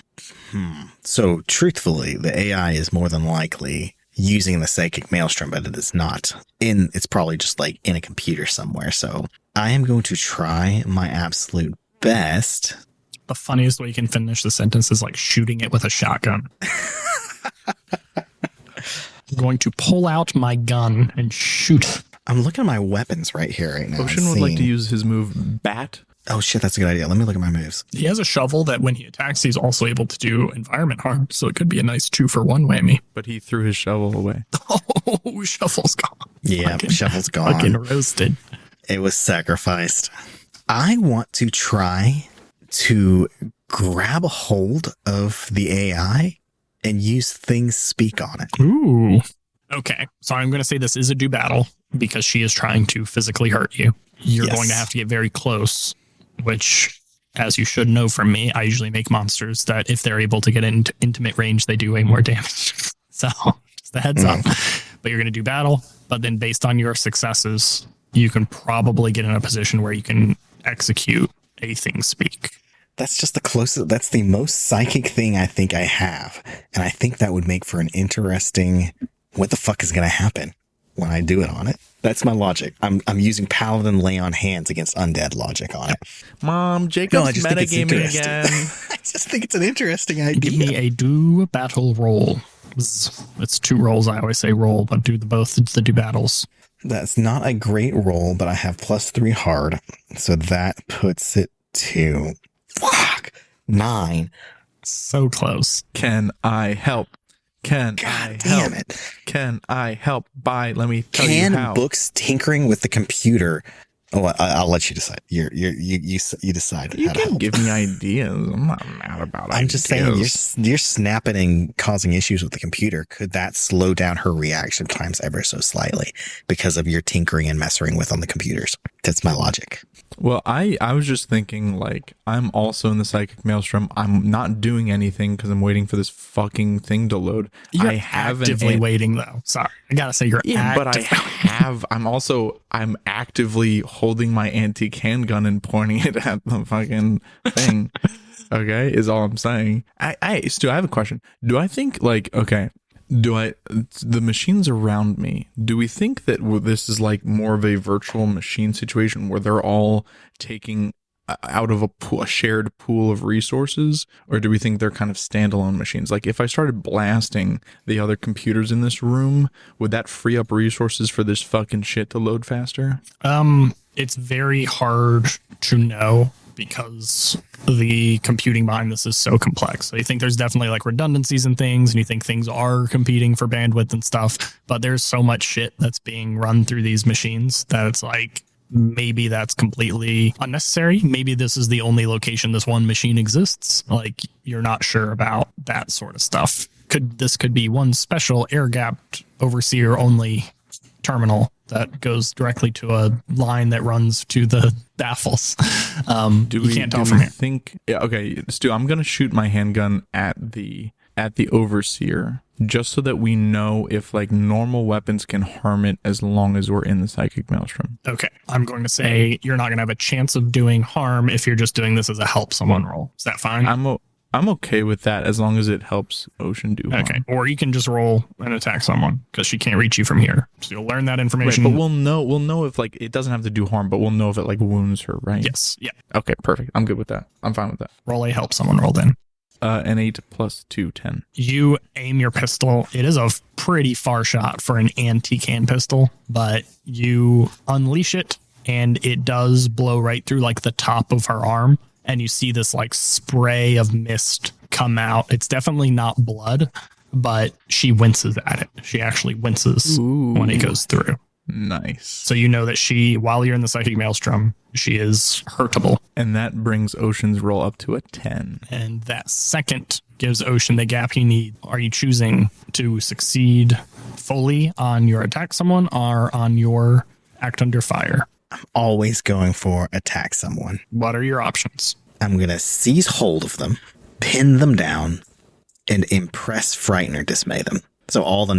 So truthfully, the AI is more than likely using the psychic maelstrom, but it is not. It's probably just in a computer somewhere. So I am going to try my absolute best. The funniest way you can finish the sentence is shooting it with a shotgun. I'm going to pull out my gun and shoot. I'm looking at my weapons right here right now. Ocean would like to use his move Bat. Oh shit, that's a good idea. Let me look at my moves. He has a shovel that when he attacks, he's also able to do environment harm. So it could be a nice 2-for-1 whammy. But he threw his shovel away. Oh, shovel's gone. Yeah, shovel's gone. Fucking roasted. It was sacrificed. I want to try to grab a hold of the AI and use things speak on it. Ooh. Okay. So I'm going to say this is a do battle because she is trying to physically hurt you. You're going to have to get very close, which, as you should know from me, I usually make monsters that if they're able to get into intimate range, they do way more damage. So just a heads up. But you're going to do battle. But then based on your successes, you can probably get in a position where you can execute a thing speak. That's just the closest. That's the most psychic thing I think I have. And I think that would make for an interesting, what the fuck is going to happen when I do it on it? That's my logic. I'm using Paladin lay on hands against undead logic on it. Mom, Jacob's I just think it's metagaming interesting. again. I just think it's an interesting idea. Give me a do battle roll. It's 2 rolls. I always say roll, but do the 2 battles. That's not a great roll, but I have +3 hard. So that puts it to 9. So close. Can I help? Can God I damn help? it. Can I help? Let me tell you Can how. books tinkering with the computer? Oh, I'll let you decide. You decide. You how to can help. give me ideas. I'm not mad about ideas. I'm just saying you're snapping and causing issues with the computer. Could that slow down her reaction times ever so slightly because of your tinkering and messing with on the computers? That's my logic. Well, I was just thinking, like, I'm also in the psychic maelstrom. I'm not doing anything because I'm waiting for this fucking thing to load. You're I have actively waiting, though. Sorry. I got to say you're but I'm actively holding my antique handgun and pointing it at the fucking thing. Okay, is all I'm saying. Stu, I have a question. Do I think, like, okay, the machines around me, do we think that this is like more of a virtual machine situation where they're all taking out of a shared pool of resources, or do we think they're kind of standalone machines? Like, if I started blasting the other computers in this room, would that free up resources for this fucking shit to load faster? It's very hard to know because the computing behind this is so complex. So you think there's definitely like redundancies and things, and you think things are competing for bandwidth and stuff, but there's so much shit that's being run through these machines that it's like, maybe that's completely unnecessary. Maybe this is the only location this one machine exists. Like, you're not sure about that sort of stuff. This could be one special air-gapped overseer only terminal that goes directly to a line that runs to the baffles. You can't tell from here. Okay, Stu, I'm gonna shoot my handgun at the overseer just so that we know if like normal weapons can harm it as long as we're in the psychic maelstrom. Okay, I'm going to say you're not going to have a chance of doing harm if you're just doing this as a help someone roll. Is that fine? I'm okay with that as long as it helps Ocean do harm. Okay, or you can just roll and attack someone because she can't reach you from here. So you'll learn that information. Right, but we'll know if like it doesn't have to do harm, but we'll know if it like wounds her, right? Yes. Yeah. Okay, perfect. I'm good with that. I'm fine with that. Roll a help someone roll then. An 8 + 2, 10. You aim your pistol. It is a pretty far shot for an antique hand pistol, but you unleash it and it does blow right through like the top of her arm. And you see this like spray of mist come out. It's definitely not blood, but she winces at it. She actually winces when it goes through. Nice. So you know that while you're in the psychic maelstrom, she is hurtable. And that brings Ocean's roll up to a 10. And that second gives Ocean the gap he needs. Are you choosing to succeed fully on your attack someone or on your act under fire? I'm always going for attack someone. What are your options? I'm going to seize hold of them, pin them down, and impress, frighten, or dismay them. So all the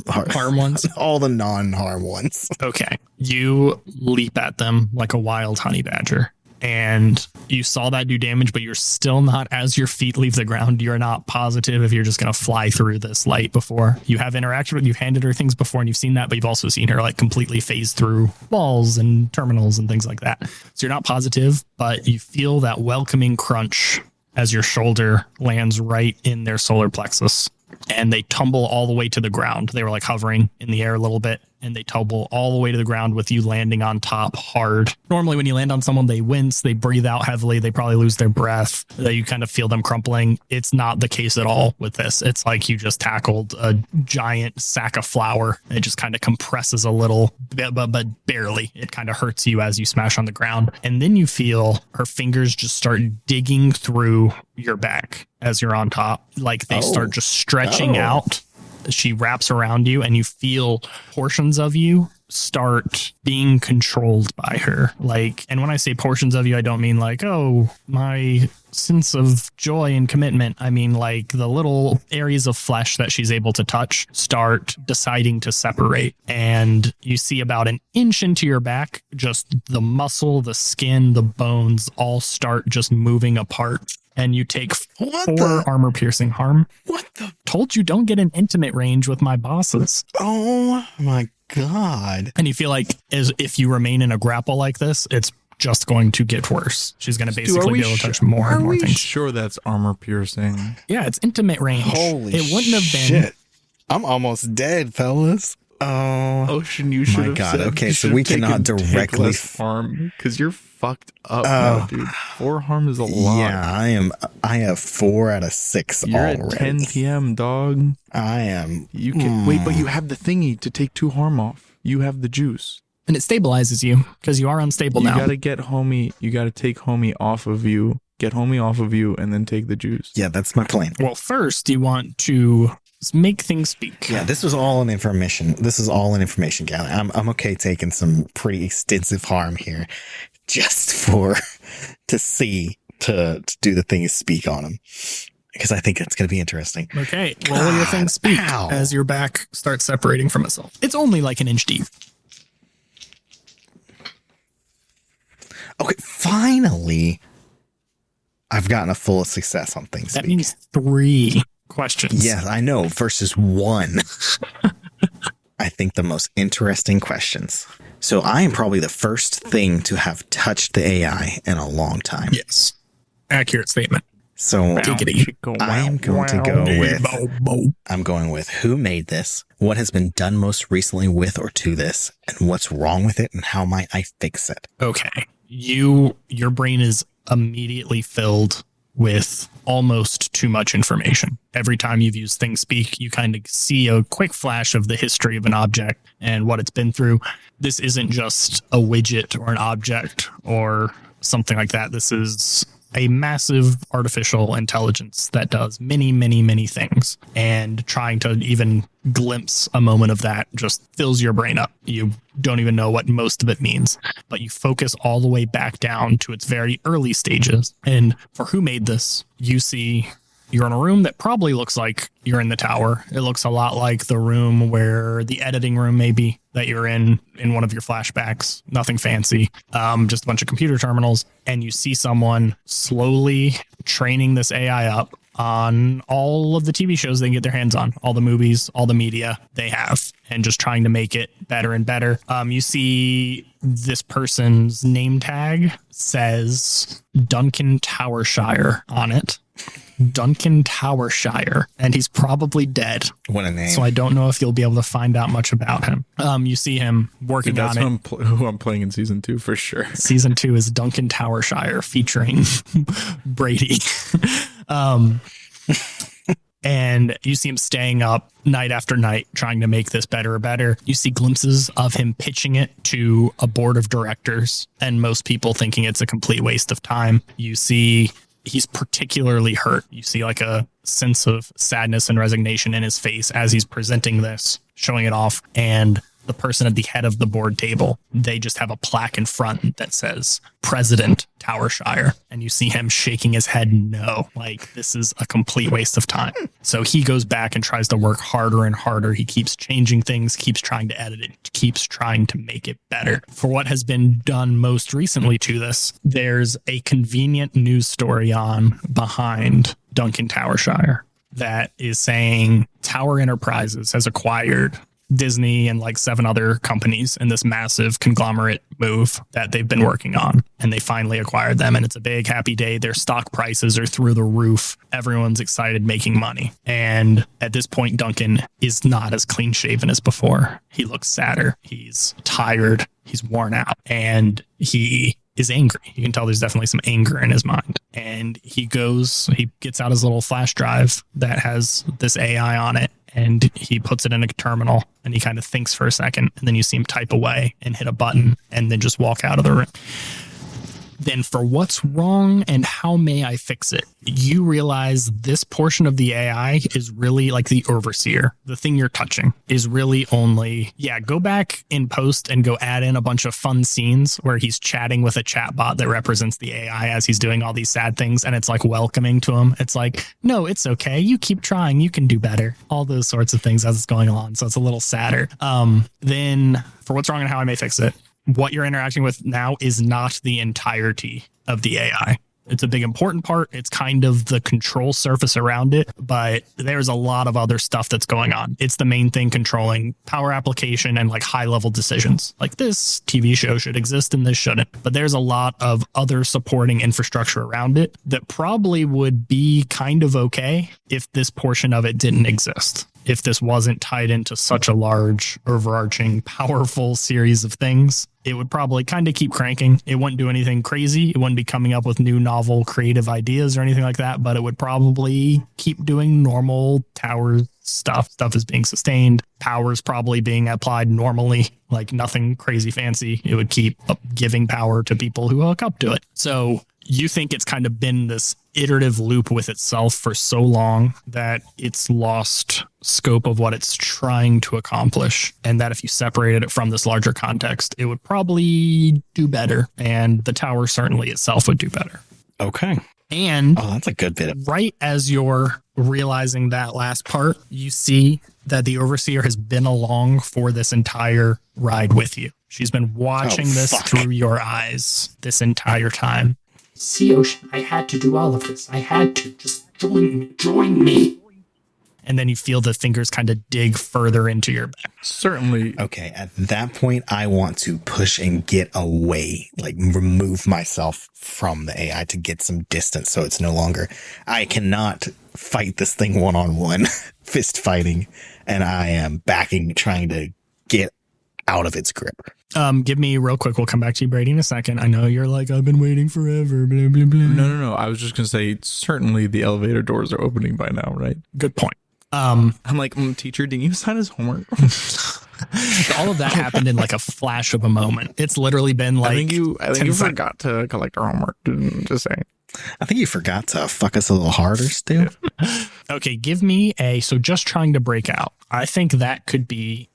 Harm ones? All the non-harm ones. Okay. You leap at them like a wild honey badger. And you saw that do damage, but you're still not, as your feet leave the ground, you're not positive if you're just going to fly through this light before. You have interacted with, you've handed her things before and you've seen that, but you've also seen her like completely phase through walls and terminals and things like that. So you're not positive, but you feel that welcoming crunch as your shoulder lands right in their solar plexus. And they tumble all the way to the ground. They were like hovering in the air a little bit, and they tumble all the way to the ground with you landing on top hard. Normally when you land on someone, they wince, they breathe out heavily, they probably lose their breath, that you kind of feel them crumpling. It's not the case at all with this. It's like you just tackled a giant sack of flour. It just kind of compresses a little, but barely. It kind of hurts you as you smash on the ground. And then you feel her fingers just start digging through your back as you're on top. Like they start just stretching out. She wraps around you and you feel portions of you start being controlled by her. Like, and when I say portions of you, I don't mean like, oh, my sense of joy and commitment. I mean like the little areas of flesh that she's able to touch start deciding to separate. And you see about an inch into your back, just the muscle, the skin, the bones all start just moving apart. And you take 4 armor-piercing harm. What the? Told you don't get an intimate range with my bosses. Oh my God. And you feel like as if you remain in a grapple like this, it's just going to get worse. She's going to Dude, basically be able to touch more and Are more we things. sure that's armor piercing? Yeah, it's intimate range. Holy it wouldn't have been. shit. I'm almost dead, fellas. Oh, Ocean, you should have God. said. Okay, you so should we have taken cannot take directly less harm because you're fucked up, now, dude. 4 harm is a lot. yeah, I am. I have 4 out of 6 You're already. at 10 p.m., dog. I am. You can wait, but you have the thingy to take 2 harm off. You have the juice. And it stabilizes you because you are unstable You now. gotta get homie. You gotta take homie off of you. Get homie off of you, and then take the juice. Yeah, that's my plan. Well, first you want to make things speak. Yeah, this was all an information. This is all an information gathering. I'm okay taking some pretty extensive harm here, just for to see to do the thing is speak on him, because I think it's going to be interesting. Okay, roll your thing speak Ow. as your back starts separating from itself. It's only like an inch deep. Okay, finally, I've gotten a full success on things. That means 3 questions. Yes, I know. Versus 1. I think the most interesting questions. So I am probably the first thing to have touched the AI in a long time. Yes. Accurate statement. So Giggity. I am going to go with, I'm going with who made this, what has been done most recently with or to this, and what's wrong with it, and how might I fix it. Okay. Your brain is immediately filled with almost too much information. Every time you've used things speak, you kind of see a quick flash of the history of an object and what it's been through. This isn't just a widget or an object or something like that. This is a massive artificial intelligence that does many, many, many things. And trying to even glimpse a moment of that just fills your brain up. You don't even know what most of it means, but you focus all the way back down to its very early stages. And for who made this, you see you're in a room that probably looks like you're in the tower. It looks a lot like the room where the editing room maybe that you're in one of your flashbacks. Nothing fancy, just a bunch of computer terminals. And you see someone slowly training this AI up on all of the TV shows they can get their hands on, all the movies, all the media they have, and just trying to make it better and better. You see this person's name tag says Duncan Towershire on it. Duncan Towershire, and he's probably dead. What a name. So I don't know if you'll be able to find out much about him. You see him working Dude, that's on it. who I'm playing in season 2 for sure. Season 2 is Duncan Towershire featuring Brady. And you see him staying up night after night trying to make this better and better. You see glimpses of him pitching it to a board of directors, and most people thinking it's a complete waste of time. You see he's particularly hurt. You see like a sense of sadness and resignation in his face as he's presenting this, showing it off. And the person at the head of the board table, they just have a plaque in front that says President Towershire. And you see him shaking his head no, like this is a complete waste of time. So he goes back and tries to work harder and harder. He keeps changing things, keeps trying to edit it, keeps trying to make it better. For what has been done most recently to this, there's a convenient news story on behind Duncan Towershire that is saying Tower Enterprises has acquired Disney and like 7 other companies in this massive conglomerate move that they've been working on. And they finally acquired them. And it's a big happy day. Their stock prices are through the roof. Everyone's excited making money. And at this point, Duncan is not as clean shaven as before. He looks sadder. He's tired. He's worn out. And he is angry. You can tell there's definitely some anger in his mind. And he gets out his little flash drive that has this AI on it. And he puts it in a terminal and he kind of thinks for a second. And then you see him type away and hit a button and then just walk out of the room. Then for what's wrong and how may I fix it, you realize this portion of the AI is really like the overseer. The thing you're touching is really only, go back in post and go add in a bunch of fun scenes where he's chatting with a chatbot that represents the AI as he's doing all these sad things. And it's like welcoming to him. It's like, no, it's okay. You keep trying. You can do better. All those sorts of things as it's going along. So it's a little sadder. Then for what's wrong and how I may fix it, what you're interacting with now is not the entirety of the AI. It's a big important part. It's kind of the control surface around it, but there's a lot of other stuff that's going on. It's the main thing controlling power application and like high level decisions. Like this TV show should exist and this shouldn't. But there's a lot of other supporting infrastructure around it that probably would be kind of okay if this portion of it didn't exist. If this wasn't tied into such a large, overarching, powerful series of things, it would probably kind of keep cranking. It wouldn't do anything crazy. It wouldn't be coming up with new, novel, creative ideas or anything like that, but it would probably keep doing normal tower stuff. Stuff is being sustained. Power's probably being applied normally, like nothing crazy fancy. It would keep giving power to people who hook up to it. So you think it's kind of been this iterative loop with itself for so long that it's lost scope of what it's trying to accomplish, and that if you separated it from this larger context, it would probably do better, and the tower certainly itself would do better. Okay. And that's a good bit of right as you're realizing that last part, you see that the overseer has been along for this entire ride with you. She's been watching this through your eyes this entire time. See, Ocean, I had to do all of this. I had to. Just join me. And then you feel the fingers kind of dig further into your back. Certainly. Okay, at that point, I want to push and get away, like remove myself from the AI to get some distance so it's no longer, I cannot fight this thing one-on-one, fist fighting, and I am backing, trying to get out of its grip. Give me real quick. We'll come back to you, Brady, in a second. I know you're like, I've been waiting forever. Blah, blah, blah. No. I was just going to say, certainly the elevator doors are opening by now, right? Good point. I'm like, teacher, didn't you sign his homework? All of that happened in like a flash of a moment. It's literally been like, I think you forgot to collect our homework. Just saying. I think you forgot to fuck us a little harder still. Okay, give me so just trying to break out. I think that could be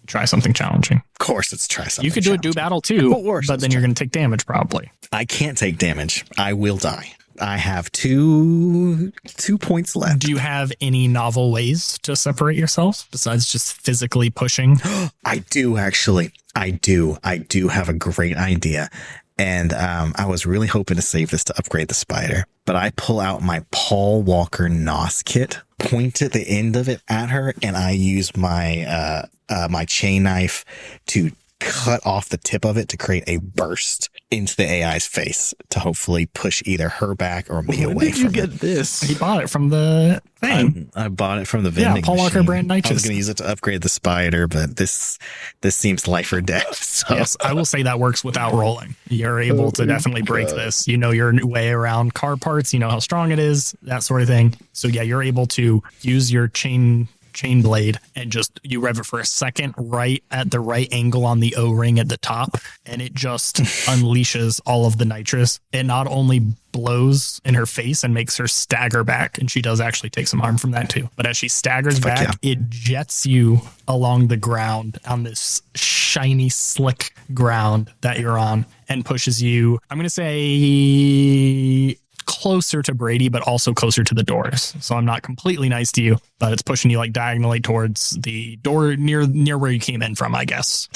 try something challenging. Of course, it's try something. You could do a do battle too, but then you're going to take damage probably. I can't take damage. I will die. I have two points left. Do you have any novel ways to separate yourself besides just physically pushing? I do actually. I do have a great idea. And I was really hoping to save this to upgrade the spider, but I pull out my Paul Walker NOS kit, point at the end of it at her, and I use my my chain knife to cut off the tip of it to create a burst into the AI's face to hopefully push either her back or me away from her. Where did you get this? He bought it from the thing. I bought it from the vending Paul Walker machine. brand nitrous. I was going to use it to upgrade the spider, but this seems life or death. So. Yes, I will say that works without rolling. You're able to definitely break this. You know your way around car parts. You know how strong it is, that sort of thing. So yeah, you're able to use your chain blade and just you rev it for a second right at the right angle on the O-ring at the top, and it just unleashes all of the nitrous. It not only blows in her face and makes her stagger back, and she does actually take some harm from that too, but as she staggers back, it jets you along the ground on this shiny slick ground that you're on and pushes you, I'm going to say, closer to Brady, but also closer to the doors. So I'm not completely nice to you, but it's pushing you like diagonally towards the door near where you came in from, I guess,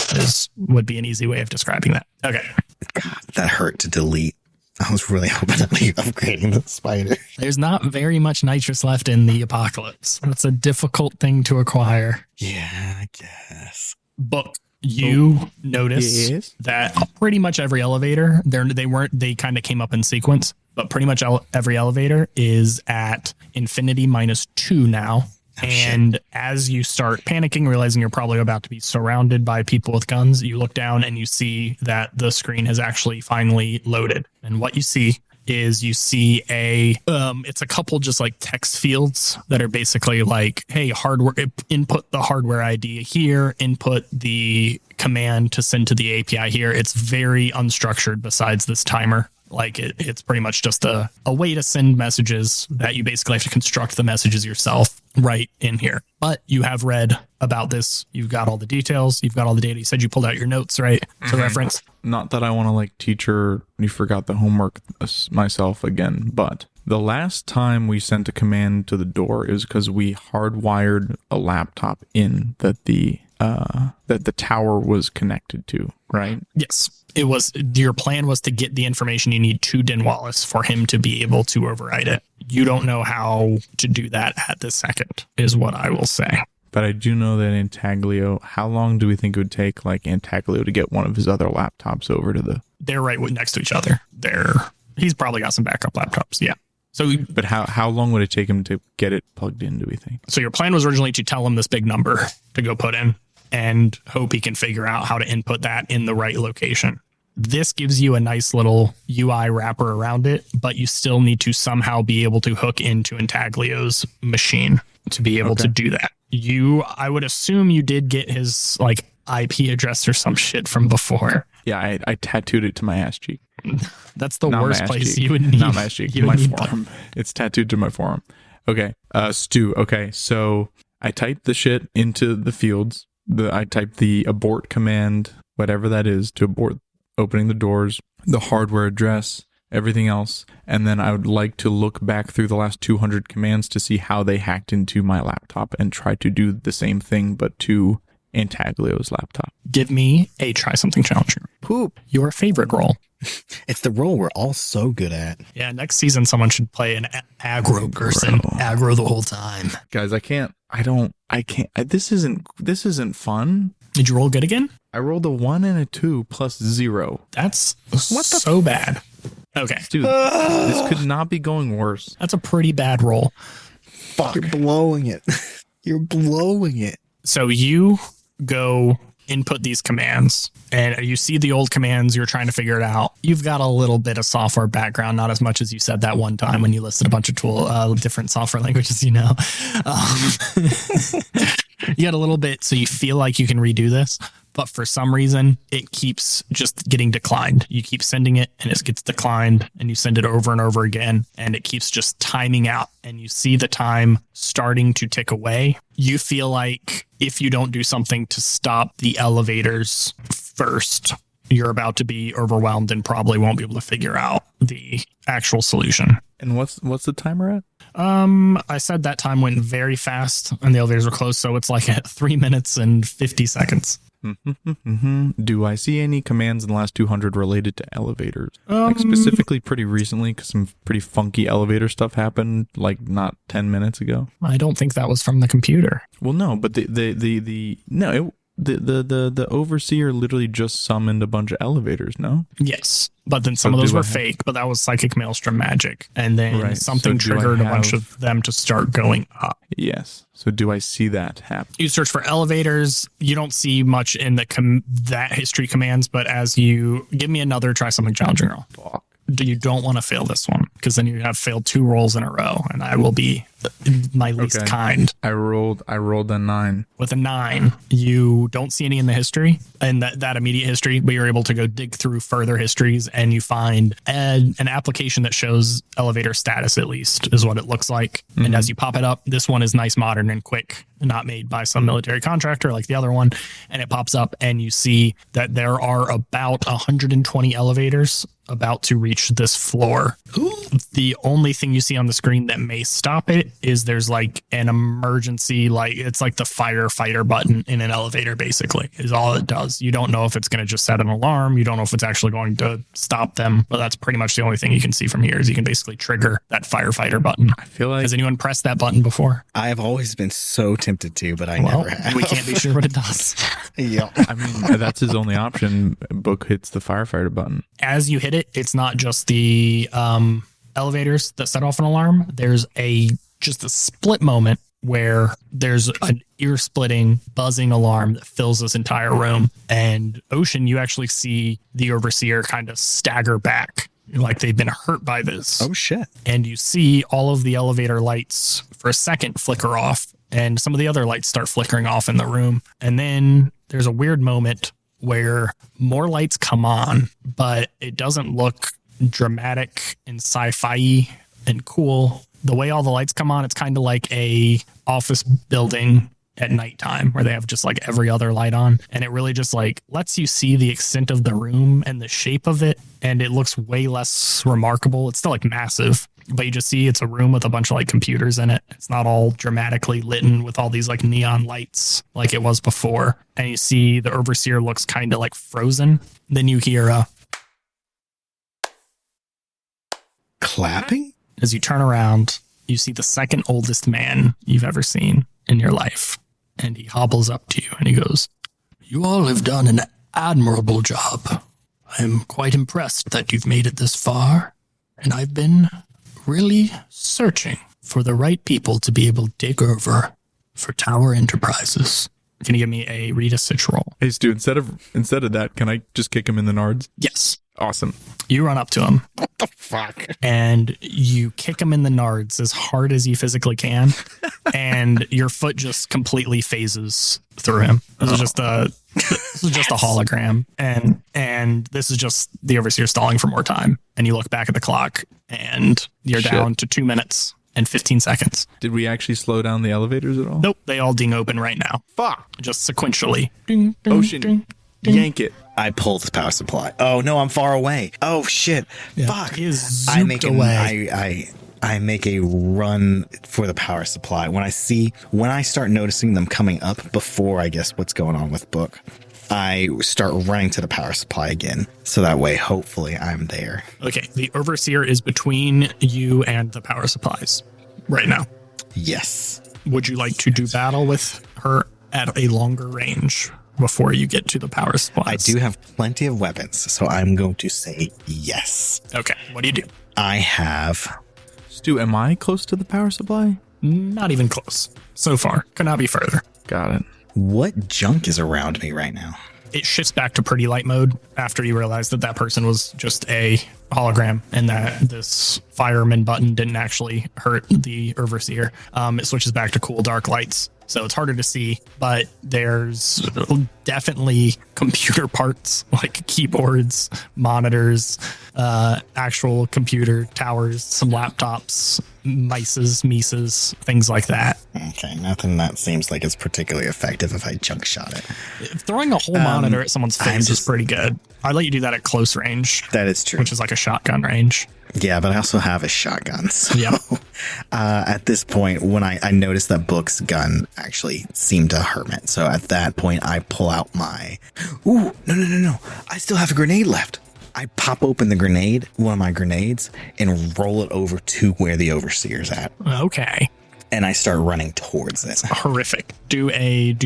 would be an easy way of describing that. Okay. God, that hurt to delete. I was really hoping that you upgrading the spider. There's not very much nitrous left in the apocalypse. That's a difficult thing to acquire. Yeah, I guess. But you notice that pretty much every elevator, they kind of came up in sequence, but pretty much every elevator is at infinity -2 now. And as you start panicking, realizing you're probably about to be surrounded by people with guns, you look down and you see that the screen has actually finally loaded. And what you see is it's a couple just like text fields that are basically like, hey, hardware, input the hardware ID here, input the command to send to the API here. It's very unstructured besides this timer. Like it's pretty much just a way to send messages that you basically have to construct the messages yourself right in here. But you have read about this. You've got all the details. You've got all the data. You said you pulled out your notes, right? To reference. Not that I want to like teacher, you forgot the homework myself again, but The last time we sent a command to the door is because we hardwired a laptop in that the tower was connected to, right? Yes. It was your plan was to get the information you need to Dinwallace for him to be able to override it. You don't know how to do that at this second, is what I will say. But I do know that Antaglio, how long do we think it would take like Antaglio to get one of his other laptops over to the... They're right next to each other. He's probably got some backup laptops. Yeah. So, but how long would it take him to get it plugged in, do we think? So your plan was originally to tell him this big number to go put in and hope he can figure out how to input that in the right location. This gives you a nice little UI wrapper around it, but you still need to somehow be able to hook into Intaglio's machine to be able to do that. I would assume you did get his like IP address or some shit from before. Yeah, I tattooed it to my ass cheek. That's the Not worst place cheek. you would need. Not my ass cheek, my forearm. It's tattooed to my forearm. Okay, Stu. Okay, so I typed the shit into the fields. I typed the abort command, whatever that is, to abort opening the doors, the hardware address, everything else. And then I would like to look back through the last 200 commands to see how they hacked into my laptop and try to do the same thing, but to Antaglio's laptop. Give me a try something challenge. Poop. Your favorite role. It's the role we're all so good at. Yeah, next season someone should play an aggro person. Aggro the whole time. Guys, this isn't fun. Did you roll good again? I rolled a 1 and a 2 plus 0. That's so bad. Okay. Dude, this could not be going worse. That's a pretty bad roll. Fuck. You're blowing it. You're blowing it. So you go input these commands and you see the old commands. You're trying to figure it out. You've got a little bit of software background, not as much as you said that one time when you listed a bunch of different software languages, you know. You got a little bit, so you feel like you can redo this, but for some reason it keeps just getting declined. You keep sending it and it gets declined, and you send it over and over again, and it keeps just timing out, and you see the time starting to tick away. You feel like if you don't do something to stop the elevators first, you're about to be overwhelmed and probably won't be able to figure out the actual solution. And what's the timer at? I said that time went very fast and the elevators were closed, so it's like at 3 minutes and 50 seconds. Do I see any commands in the last 200 related to elevators? Like specifically pretty recently, because some pretty funky elevator stuff happened like not 10 minutes ago. I don't think that was from the computer. Well, no, but the overseer literally just summoned a bunch of elevators, no? Yes, but then some of those were fake, but that was psychic maelstrom magic. And then something triggered a bunch of them to start going up. Yes. So do I see that happen? You search for elevators. You don't see much in that history commands, but as you give me another try something challenging roll. Fuck. You don't want to fail this one, because then you have failed 2 rolls in a row, and I will be my least kind. I rolled a 9. With a 9, you don't see any in the history and that immediate history, but you're able to go dig through further histories, and you find an application that shows elevator status, at least is what it looks like. Mm-hmm. And as you pop it up, this one is nice, modern, and quick, not made by some military contractor like the other one. And it pops up and you see that there are about 120 elevators about to reach this floor. The only thing you see on the screen that may stop it is there's like an emergency, like it's like the firefighter button in an elevator, basically, is all it does. You don't know if it's going to just set an alarm. You don't know if it's actually going to stop them, but that's pretty much the only thing you can see from here is you can basically trigger that firefighter button. I feel like... Has anyone pressed that button before? I have always been so tempted to, but I never have. We can't be sure what it does. Yeah. I mean, that's his only option. Book hits the firefighter button. As you hit it, it's not just the elevators that set off an alarm. There's just a split moment where there's an ear-splitting, buzzing alarm that fills this entire room. And Ocean, you actually see the overseer kind of stagger back, like they've been hurt by this. Oh, shit. And you see all of the elevator lights for a second flicker off, and some of the other lights start flickering off in the room. And then there's a weird moment where more lights come on, but it doesn't look dramatic and sci-fi and cool. The way all the lights come on, it's kind of like a office building at nighttime where they have just like every other light on. And it really just like lets you see the extent of the room and the shape of it. And it looks way less remarkable. It's still like massive, but you just see it's a room with a bunch of like computers in it. It's not all dramatically lit with all these like neon lights like it was before. And you see the overseer looks kind of like frozen. Then you hear a clapping. As you turn around, you see the second oldest man you've ever seen in your life. And he hobbles up to you and he goes, "You all have done an admirable job. I'm quite impressed that you've made it this far. And I've been really searching for the right people to be able to take over for Tower Enterprises." Can you give me a read a sitch roll? Hey, Stu, instead of that, can I just kick him in the nards? Yes. Awesome. You run up to him. What the fuck? And you kick him in the nards as hard as you physically can. And your foot just completely phases through him. This is just a hologram. And this is just the overseer stalling for more time. And you look back at the clock and you're down to 2 minutes and 15 seconds. Did we actually slow down the elevators at all? Nope. They all ding open right now. Fuck. Just sequentially. Ding, ding, Ocean. ding, ding. Yank it. I pull the power supply. Oh no, I'm far away. Oh shit. Yeah, Fuck. he is I zooped make away. I make a run for the power supply. When I start noticing them coming up before I guess what's going on with Book, I start running to the power supply again. So that way, hopefully I'm there. Okay. The overseer is between you and the power supplies right now. Yes. Would you like to do battle with her at a longer range before you get to the power supplies? I do have plenty of weapons, so I'm going to say yes. Okay. What do you do? I have... Stu, am I close to the power supply? Not even close. So far. Could not be further. Got it. What junk is around me right now? It shifts back to pretty light mode after you realize that person was just a hologram and that this fireman button didn't actually hurt the overseer. It switches back to cool dark lights. So it's harder to see, but there's definitely computer parts like keyboards, monitors, actual computer towers, some laptops, mices, things like that. Okay, nothing that seems like it's particularly effective if I junk shot it. Throwing a whole monitor at someone's face is pretty good. I let you do that at close range. That is true. Which is like a shotgun range. Yeah, but I also have a shotgun. So Yeah. At this point, when I noticed that Book's gun actually seemed to hurt it. So at that point, I pull out my... Ooh, no. I still have a grenade left. I pop open the grenade, one of my grenades, and roll it over to where the overseer's at. Okay. And I start running towards it. Horrific. Do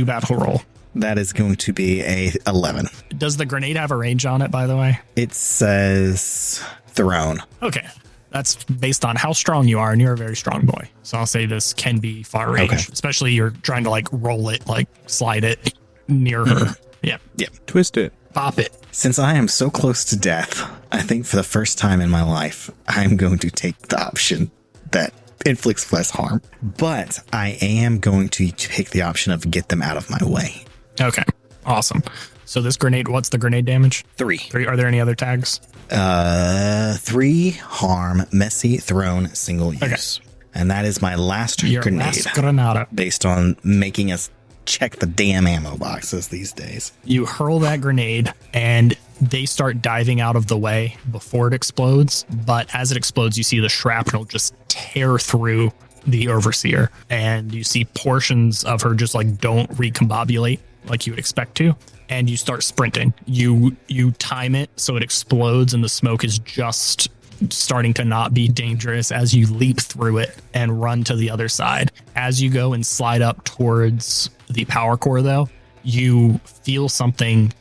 battle roll. That is going to be a 11. Does the grenade have a range on it, by the way? It says thrown. Okay. That's based on how strong you are, and you're a very strong boy. So I'll say this can be far range, Okay. especially you're trying to like roll it, like slide it near her. Yeah. Twist it. Pop it. Since I am so close to death, I think for the first time in my life, I'm going to take the option that inflicts less harm. But I am going to take the option of get them out of my way. Okay. Awesome. So this grenade, what's the grenade damage? 3. 3. Are there any other tags? 3 harm, messy, thrown, single use. And that is my last Your grenade. last granada. Based on making us check the damn ammo boxes these days. You hurl that grenade and they start diving out of the way before it explodes. But as it explodes, you see the shrapnel just tear through the overseer, and you see portions of her just like don't recombobulate like you would expect to. And you start sprinting. You time it so it explodes and the smoke is just starting to not be dangerous as you leap through it and run to the other side. As you go and slide up towards the power core, though, you feel something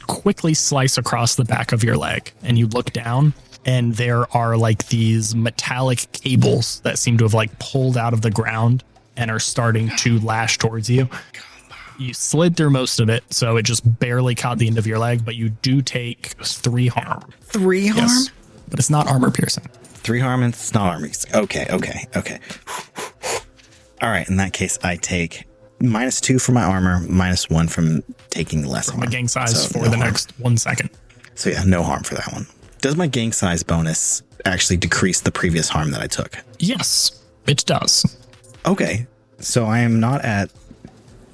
quickly slice across the back of your leg, and you look down and there are like these metallic cables that seem to have like pulled out of the ground and are starting to lash towards you. You slid through most of it, so it just barely caught the end of your leg, but you do take 3 harm. 3 harm? Yes, but it's not armor piercing. 3 harm and it's not armor. Okay. All right, in that case, I take -2 for my armor, -1 from taking less harm. My gang size So for no the harm. next 1 second. So yeah, no harm for that one. Does my gang size bonus actually decrease the previous harm that I took? Yes, it does. Okay, so I am not at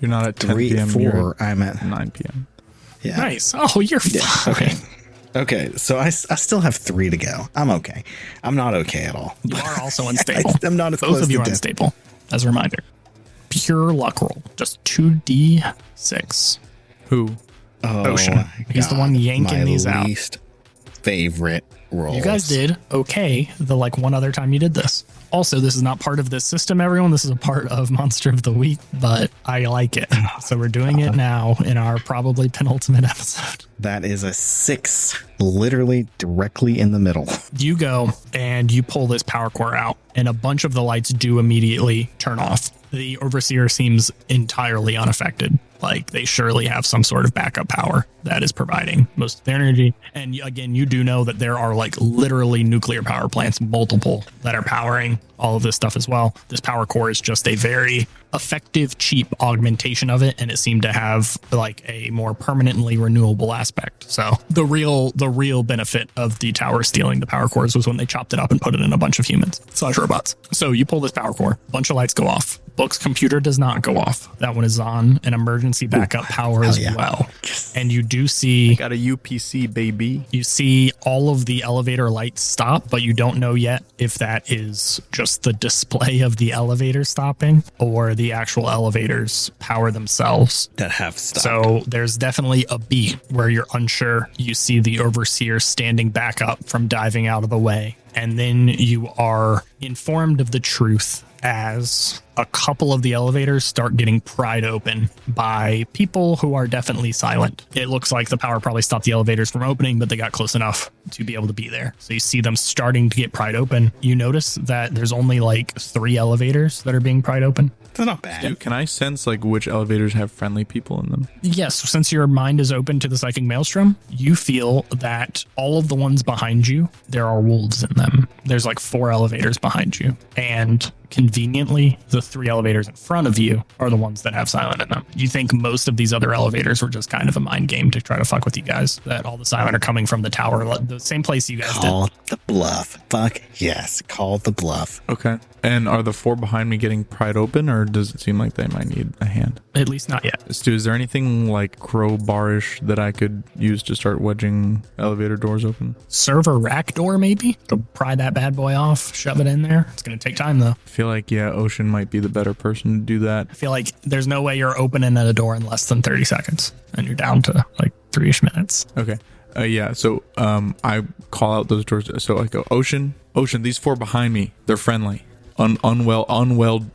You're not at 10 3, p.m. 4, I'm at 9 p.m. Yeah. Nice. Oh, you're fine. Okay. Okay, so I still have 3 to go. I'm okay. I'm not okay at all. You are also unstable. I'm not as Both close of you to are death. unstable. As a reminder, pure luck roll. Just 2d6. Who? Oh, Ocean. my He's the God. one yanking My these out. least favorite rolls. You guys did okay the one other time you did this. Also, this is not part of this system, everyone. This is a part of Monster of the Week, but I like it. So we're doing it now in our probably penultimate episode. That is a 6, literally directly in the middle. You go and you pull this power core out, and a bunch of the lights do immediately turn off. The Overseer seems entirely unaffected. Like they surely have some sort of backup power that is providing most of their energy. And again, you do know that there are literally nuclear power plants, multiple, that are powering all of this stuff as well. This power core is just a very effective, cheap augmentation of it, and it seemed to have a more permanently renewable aspect. So the real benefit of the tower stealing the power cores was when they chopped it up and put it in a bunch of humans / robots. So you pull this power core, bunch of lights go off. Book's computer does not go off. That one is on an emergency backup power as well. And you do see Got a UPC, baby. you see all of the elevator lights stop, but you don't know yet if that is just the display of the elevator stopping or the actual elevators power themselves. That have stopped. So there's definitely a beat where you're unsure. You see the Overseer standing back up from diving out of the way. And then you are informed of the truth as a couple of the elevators start getting pried open by people who are definitely silent. It looks like the power probably stopped the elevators from opening, but they got close enough to be able to be there. So you see them starting to get pried open. You notice that there's only 3 elevators that are being pried open. That's not bad. Dude, can I sense which elevators have friendly people in them? Yes, since your mind is open to the psychic maelstrom, you feel that all of the ones behind you, there are wolves in them. There's 4 elevators behind you. And conveniently, the 3 elevators in front of you are the ones that have silent in them. You think most of these other elevators were just kind of a mind game to try to fuck with you guys, that all the silent are coming from the tower, the same place you guys Call did. the bluff. Fuck yes. Call the bluff. Okay. And are the 4 behind me getting pried open, or does it seem like they might need a hand? At least not yet. Stu, is there anything crowbar-ish that I could use to start wedging elevator doors open? Server rack door, maybe? To pry that bad boy off, shove it in there. It's going to take time, though. I feel like, Ocean might be the better person to do that. I feel like there's no way you're opening at a door in less than 30 seconds, and you're down to 3-ish minutes. Okay. So I call out those doors. So I go, Ocean, these 4 behind me, they're friendly. Unweld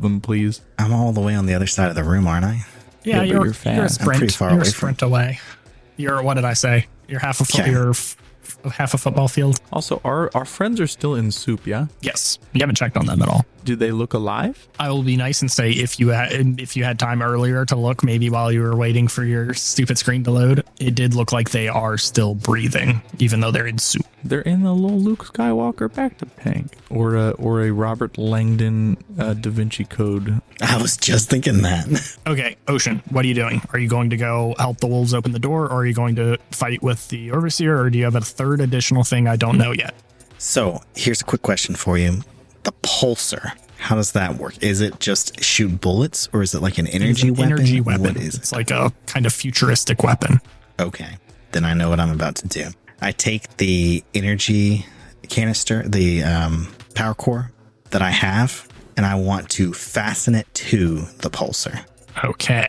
them, please. I'm all the way on the other side of the room, aren't I? Yeah, Yeah, but you're you're fast. a I'm sprint. pretty far You're a away sprint away. You're, what did I say? You're half a Okay. half a football field. Also, our friends are still in soup, yeah? Yes, you haven't checked on them at all. Do they look alive? I will be nice and say if you had time earlier to look, maybe while you were waiting for your stupid screen to load, it did look like they are still breathing, even though they're in soup. They're in a little Luke Skywalker backup tank, or a Robert Langdon Da Vinci Code. I was just thinking that. Okay, Ocean, what are you doing? Are you going to go help the wolves open the door, or are you going to fight with the Overseer, or do you have a third additional thing I don't know yet? So here's a quick question for you. The pulsar, how does that work? Is it just shoot bullets, or is it like an energy weapon? Energy weapon. What is It's like a kind of futuristic weapon. Okay, then I know what I'm about to do. I take the energy canister, the power core that I have, and I want to fasten it to the pulsar. Okay.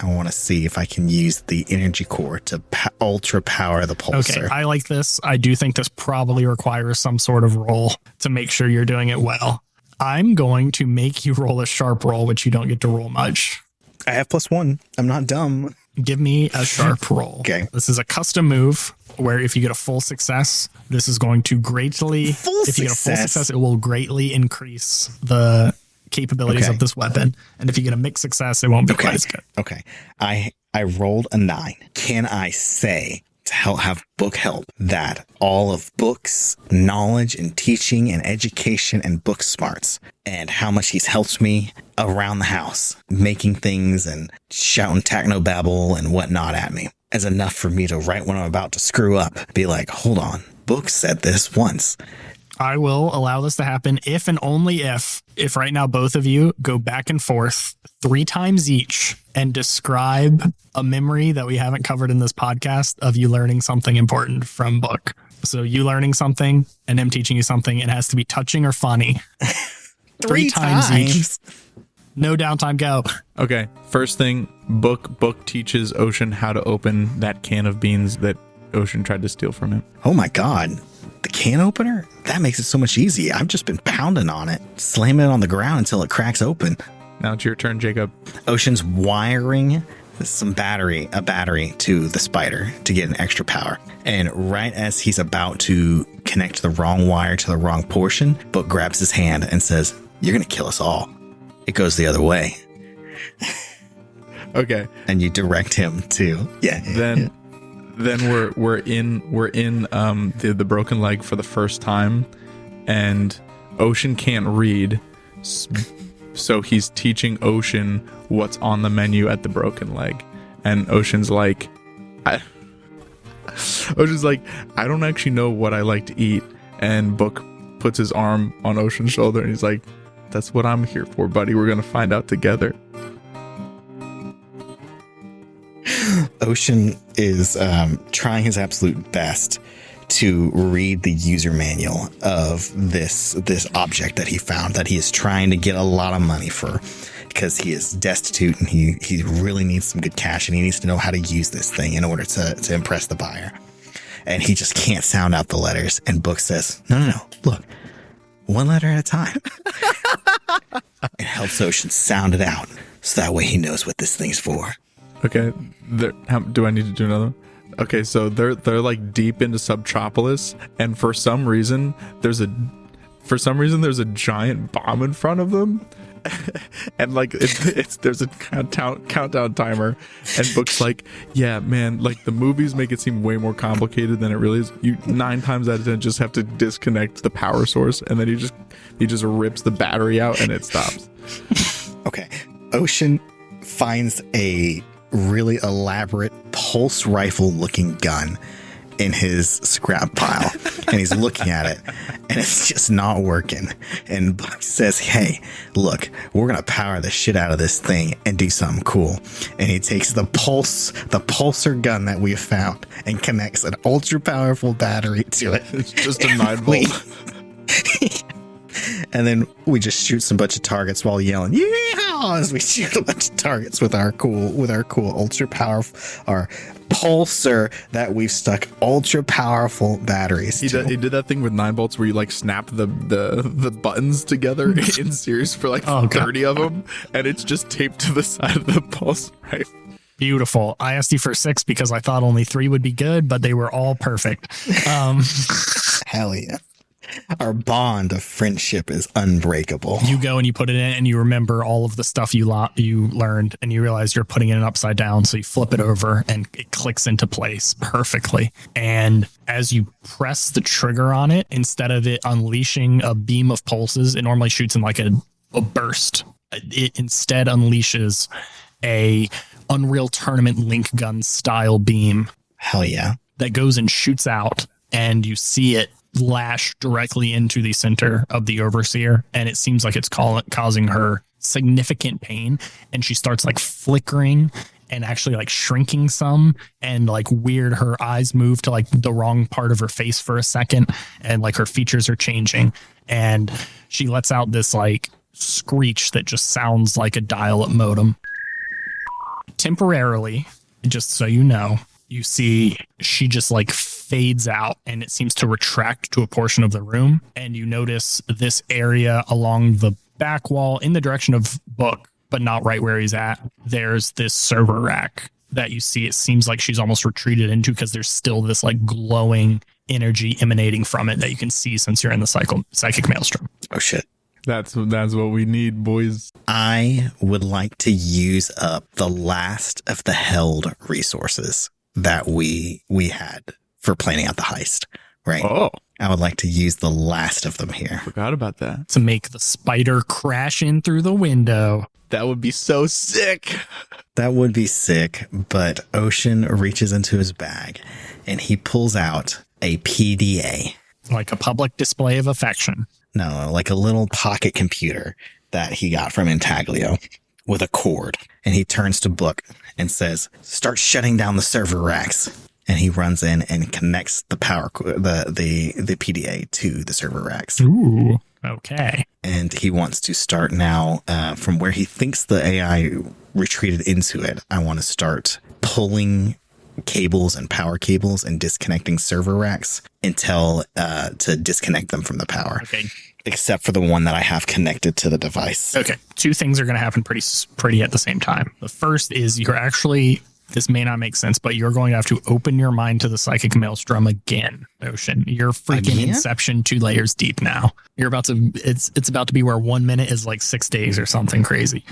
I want to see if I can use the energy core to ultra power the pulsar. Okay, I like this. I do think this probably requires some sort of roll to make sure you're doing it well. I'm going to make you roll a sharp roll, which you don't get to roll much. I have +1. I'm not dumb. Give me a sharp roll. Okay. This is a custom move where if you get a full success, this is going to greatly... If you get a full success, it will greatly increase the capabilities of this weapon. And if you get a mixed success, it won't be quite as good. Okay. I rolled a 9. Can I say to have Book help that all of Book's knowledge and teaching and education and book smarts and how much he's helped me around the house, making things and shouting technobabble and whatnot at me is enough for me to, right when I'm about to screw up, be like, hold on, Book said this once. I will allow this to happen if and only if right now both of you go back and forth 3 times each and describe a memory that we haven't covered in this podcast of you learning something important from book. So you learning something and him teaching you something. It has to be touching or funny. 3 times each. No downtime, go. Okay, first thing, book teaches Ocean how to open that can of beans that Ocean tried to steal from him. Oh my God. The can opener? That makes it so much easier. I've just been pounding on it, slamming it on the ground until it cracks open. Now it's your turn, Jacob. Ocean's wiring a battery to the spider to get an extra power. And right as he's about to connect the wrong wire to the wrong portion, Book grabs his hand and says, "You're going to kill us all." It goes the other way. Okay. And you direct him to, Then we're in the broken leg for the first time, and Ocean can't read, so he's teaching Ocean what's on the menu at the broken leg, and Ocean's like, I don't actually know what I like to eat, and Book puts his arm on Ocean's shoulder, and he's like, "That's what I'm here for, buddy. We're gonna find out together." Ocean is trying his absolute best to read the user manual of this object that he found that he is trying to get a lot of money for, because he is destitute and he really needs some good cash, and he needs to know how to use this thing in order to impress the buyer. And he just can't sound out the letters. And Book says, no, look, one letter at a time. It helps Ocean sound it out, so that way he knows what this thing's for. Okay, do I need to do another one? Okay, so they're like deep into Subtropolis, and for some reason there's a giant bomb in front of them, and like there's a countdown timer, and Book's like, "Yeah, man, like the movies make it seem way more complicated than it really is. You 9 times out of 10 just have to disconnect the power source, and then he just rips the battery out and it stops." Okay, Ocean finds a really elaborate pulse rifle looking gun in his scrap pile, and he's looking at it, and it's just not working. And Buck says, "Hey, look, we're gonna power the shit out of this thing and do something cool." And he takes the pulsar gun that we found and connects an ultra powerful battery to it. It's just a 9-volt. And then we just shoot some bunch of targets while yelling, "Yeah!" as we shoot a bunch of targets with our cool ultra powerful, our pulsar that we've stuck ultra powerful batteries to. He did that thing with 9 volts where you like snap the buttons together in series for like 30 of them, and it's just taped to the side of the pulse rifle. Beautiful. I asked you for 6 because I thought only 3 would be good, but they were all perfect. Hell yeah. Our bond of friendship is unbreakable. You go and you put it in, and you remember all of the stuff you learned, and you realize you're putting it in upside down. So you flip it over, and it clicks into place perfectly. And as you press the trigger on it, instead of it unleashing a beam of pulses, it normally shoots in like a burst. It instead unleashes a Unreal Tournament link gun style beam. Hell yeah. That goes and shoots out, and you see it lash directly into the center of the overseer, and it seems like it's causing her significant pain, and she starts like flickering and actually like shrinking some, and like weird, her eyes move to like the wrong part of her face for a second, and like her features are changing, and she lets out this like screech that just sounds like a dial-up modem. Temporarily, just so you know, you see she just like fades out, and it seems to retract to a portion of the room. And you notice this area along the back wall in the direction of Book, but not right where he's at. There's this server rack that you see. It seems like she's almost retreated into, because there's still this like glowing energy emanating from it that you can see since you're in the psychic maelstrom. Oh shit. That's what we need, boys. I would like to use up the last of the held resources that we had for planning out the heist, right? Oh. I would like to use the last of them here. Forgot about that. To make the spider crash in through the window. That would be so sick. That would be sick, but Ocean reaches into his bag and he pulls out a PDA. Like a public display of affection. No, like a little pocket computer that he got from Intaglio with a cord. And he turns to Book and says, "Start shutting down the server racks." And he runs in and connects the the PDA to the server racks. Ooh, okay. And he wants to start now from where he thinks the AI retreated into it. I want to start pulling cables and power cables and disconnecting server racks until to disconnect them from the power. Okay. Except for the one that I have connected to the device. Okay. Two things are going to happen pretty at the same time. The first is you're actually, this may not make sense, but you're going to have to open your mind to the psychic maelstrom again, Ocean. You're freaking Again? Inception 2 layers deep now. You're about to, it's about to be where 1 minute is like 6 days or something crazy.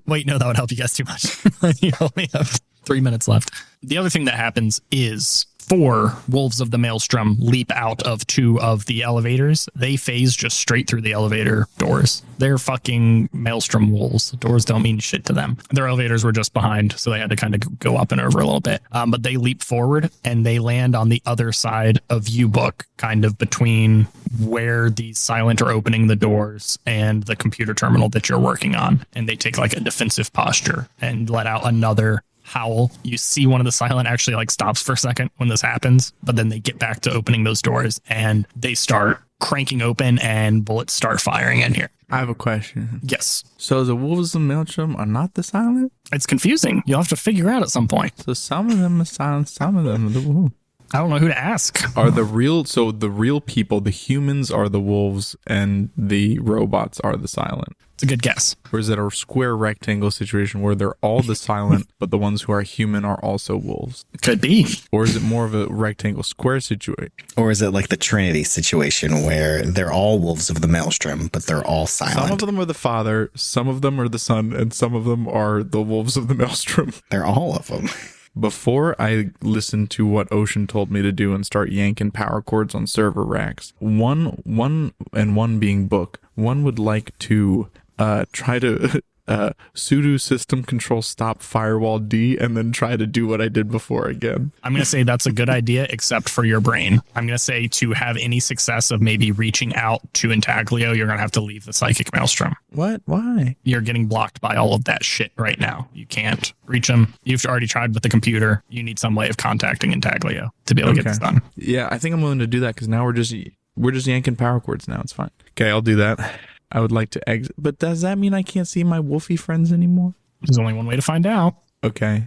Wait, no, that would help you guys too much. You only have 3 minutes left. The other thing that happens is 4 wolves of the maelstrom leap out of 2 of the elevators. They phase just straight through the elevator doors. They're fucking maelstrom wolves. The doors don't mean shit to them. Their elevators were just behind, so they had to kind of go up and over a little bit. But they leap forward and they land on the other side of U-Book, kind of between where the silent are opening the doors and the computer terminal that you're working on. And they take like a defensive posture and let out another howl. You see one of the silent actually like stops for a second when this happens, but then they get back to opening those doors and they start cranking open and bullets start firing in here. I have a question. Yes. So the wolves of Maelstrom are not the silent? It's confusing. You'll have to figure out at some point. So some of them are silent, some of them are the wolves. I don't know who to ask. Are the real people, the humans are the wolves and the robots are the silent? It's a good guess. Or is it a square rectangle situation where they're all the silent, but the ones who are human are also wolves? Could be. Or is it more of a rectangle square situation? Or is it like the Trinity situation where they're all wolves of the maelstrom, but they're all silent? Some of them are the father, some of them are the son, and some of them are the wolves of the maelstrom. They're all of them. Before I listen to what Ocean told me to do and start yanking power cords on server racks, one being Book, one would like to try to sudo system control stop firewall D and then try to do what I did before again. I'm going to say that's a good idea, except for your brain. I'm going to say to have any success of maybe reaching out to Intaglio, you're going to have to leave the psychic maelstrom. What? Why? You're getting blocked by all of that shit right now. You can't reach them. You've already tried with the computer. You need some way of contacting Intaglio to be able to get this done. Yeah, I think I'm willing to do that because now we're just yanking power cords now. It's fine. Okay, I'll do that. I would like to exit, but does that mean I can't see my wolfy friends anymore? There's only one way to find out. Okay.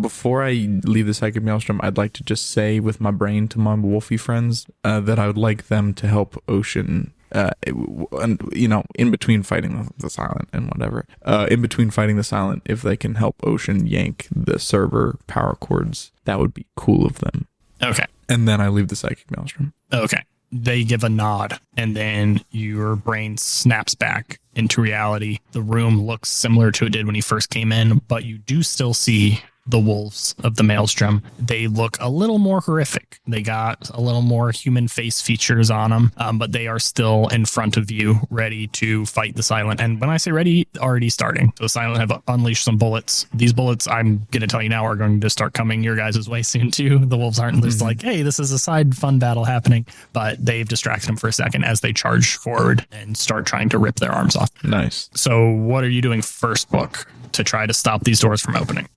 Before I leave the psychic maelstrom, I'd like to just say with my brain to my wolfy friends that I would like them to help Ocean. In between fighting the silent and whatever, in between fighting the silent, if they can help Ocean yank the server power cords, that would be cool of them. Okay. And then I leave the psychic maelstrom. Okay. They give a nod, and then your brain snaps back into reality. The room looks similar to it did when you first came in, but you do still see the wolves of the maelstrom. They look a little more horrific. They got a little more human face features on them, but they are still in front of you, ready to fight the silent. And when I say ready, already starting. So the silent have unleashed some bullets. These bullets, I'm going to tell you now, are going to start coming your guys' way soon too. The wolves aren't just like, hey, this is a side fun battle happening, but they've distracted them for a second as they charge forward and start trying to rip their arms off. Nice. So what are you doing first, Book, to try to stop these doors from opening?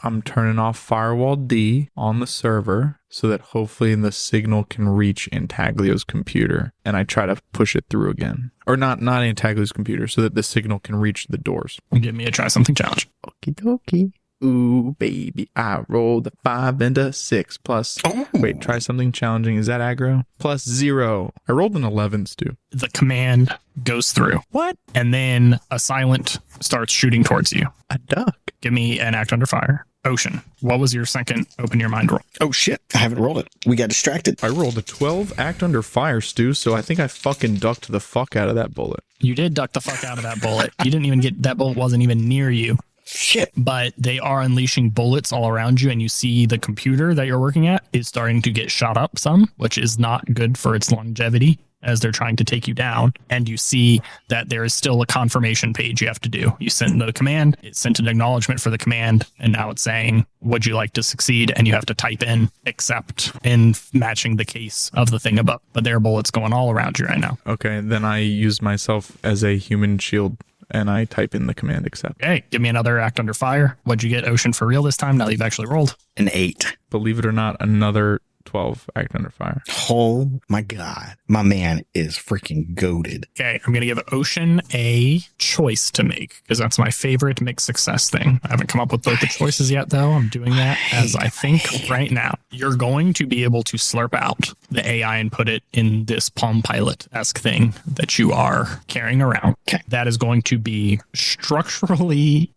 I'm turning off firewall D on the server so that hopefully the signal can reach Intaglio's computer, and I try to push it through again. Or not Intaglio's computer, so that the signal can reach the doors. Give me a try something challenge. Okie dokie. Ooh, baby, I rolled a 5 and a 6 plus... Oh. Wait, try something challenging. Is that aggro? Plus 0. I rolled an 11, Stu. The command goes through. What? And then a silent starts shooting towards you. A duck. Give me an act under fire. Ocean, what was your second open your mind roll? Oh shit, I haven't rolled it. We got distracted. I rolled a 12 act under fire, Stu, so I think I fucking ducked the fuck out of that bullet. You did duck the fuck out of that bullet. You didn't even get, that bullet wasn't even near you. Shit. But they are unleashing bullets all around you, and you see the computer that you're working at is starting to get shot up some, which is not good for its longevity as they're trying to take you down. And you see that there is still a confirmation page you have to do. You sent the command, it sent an acknowledgement for the command, and now it's saying, would you like to succeed? And you have to type in accept in matching the case of the thing above. But there are bullets going all around you right now. Okay, then I use myself as a human shield and I type in the command accept. Okay, give me another act under fire. What'd you get, Ocean, for real this time now that you've actually rolled? An 8. Believe it or not, another 12 act under fire. Oh my God. My man is freaking goated. Okay, I'm going to give Ocean a choice to make because that's my favorite mixed success thing. I haven't come up with both the choices yet, though. I'm doing that as I think right now. You're going to be able to slurp out the AI and put it in this Palm Pilot-esque thing that you are carrying around. Okay. That is going to be structurally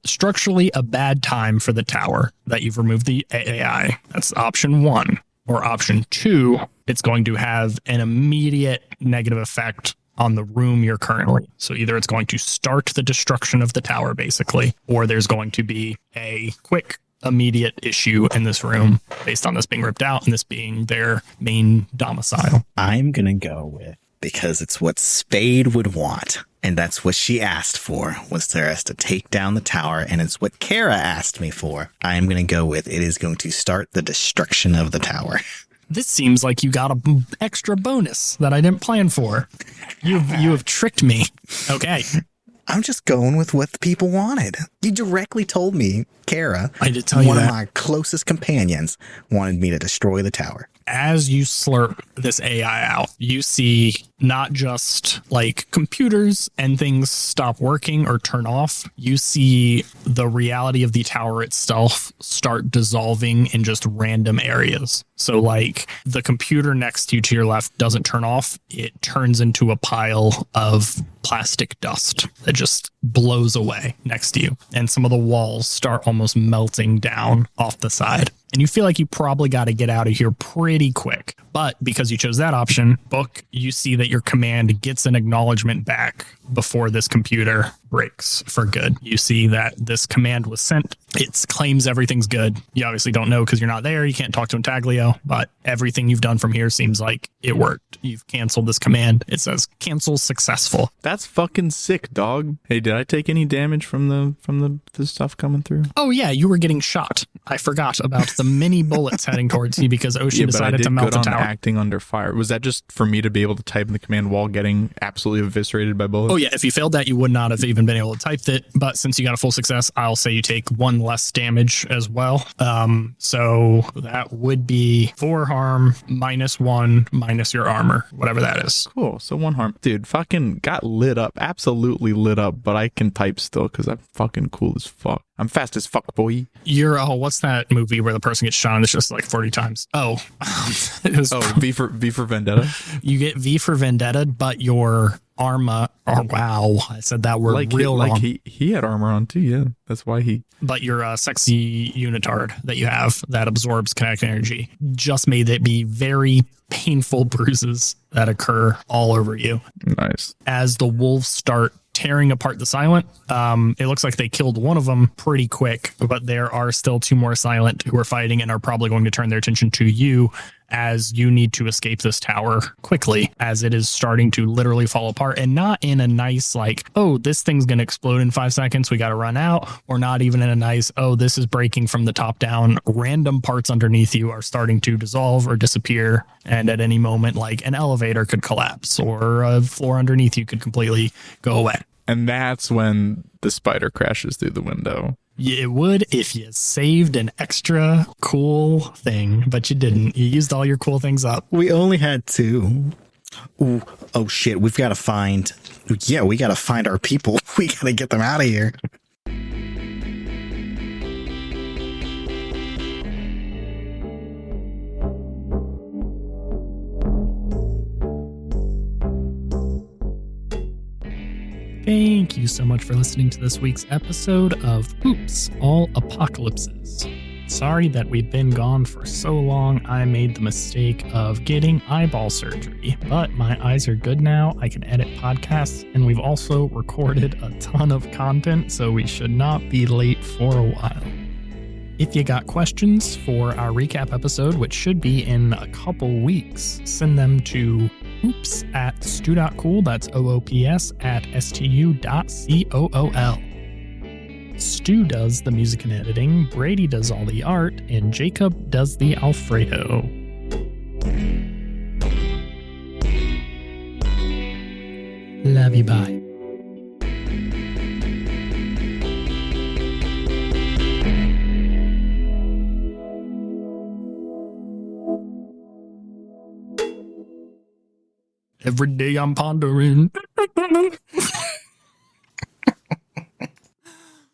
a bad time for the tower that you've removed the AI. That's option 1. Or option 2, it's going to have an immediate negative effect on the room you're currently. So either it's going to start the destruction of the tower, basically, or there's going to be a quick, immediate issue in this room based on this being ripped out and this being their main domicile. I'm going to go with, because it's what Spade would want. And that's what she asked for, was for us to take down the tower. And it's what Kara asked me for. I am going to go with, it is going to start the destruction of the tower. This seems like you got an extra bonus that I didn't plan for. You have tricked me. Okay. I'm just going with what the people wanted. You directly told me, Kara, I did tell you one that. of my closest companions wanted me to destroy the tower. As you slurp this AI out, you see not just like computers and things stop working or turn off. You see the reality of the tower itself start dissolving in just random areas. So like the computer next to you to your left doesn't turn off. It turns into a pile of plastic dust that just blows away next to you. And some of the walls start almost melting down off the side. And you feel like you probably got to get out of here pretty quick. But because you chose that option, Book, you see that your command gets an acknowledgement back before this computer breaks for good. You see that this command was sent. It claims everything's good. You obviously don't know because you're not there. You can't talk to Intaglio, but everything you've done from here seems like it worked. You've canceled this command. It says cancel successful. That's fucking sick, dog. Hey, did I take any damage from the stuff coming through? Oh yeah, you were getting shot. I forgot about the many bullets heading towards you because Ocean decided to melt the tower. Acting under fire. Was that just for me to be able to type in the command while getting absolutely eviscerated by bullets? Oh yeah, if you failed that, you would not have even been able to type it. But since you got a full success, I'll say you take 1 less damage as well. So that would be 4 harm minus 1 minus your armor, whatever that is. Cool. So 1 harm. Dude, fucking got lit up. Absolutely lit up, but I can type still because I'm fucking cool as fuck. I'm fast as fuck, boy. You're, what's that movie where the person gets shot and it's just like 40 times? It was, V for Vendetta? You get V for Vendetta, but your armor, wow, I said that word wrong. He had armor on too, yeah. That's why he... But your sexy unitard that you have that absorbs kinetic energy just made it be very painful bruises that occur all over you. Nice. As the wolves start tearing apart the Silent, it looks like they killed one of them pretty quick, but there are still 2 more Silent who are fighting and are probably going to turn their attention to you as you need to escape this tower quickly as it is starting to literally fall apart, and not in a nice like, oh, this thing's going to explode in 5 seconds, we got to run out, or not even in a nice, oh, this is breaking from the top down. Random parts underneath you are starting to dissolve or disappear, and at any moment like an elevator could collapse or a floor underneath you could completely go away. And that's when the spider crashes through the window. It would if you saved an extra cool thing, but you didn't. You used all your cool things up. We only had 2. Ooh, oh shit, we got to find our people. We got to get them out of here. Thank you so much for listening to this week's episode of Oops, All Apocalypses. Sorry that we've been gone for so long. I made the mistake of getting eyeball surgery, but my eyes are good now. I can edit podcasts, and we've also recorded a ton of content, so we should not be late for a while. If you got questions for our recap episode, which should be in a couple weeks, send them to Oops at stu.cool. That's OOPS at STU.COOL. Stu does the music and editing, Brady does all the art, and Jacob does the Alfredo. Love you, bye. Every day I'm pondering.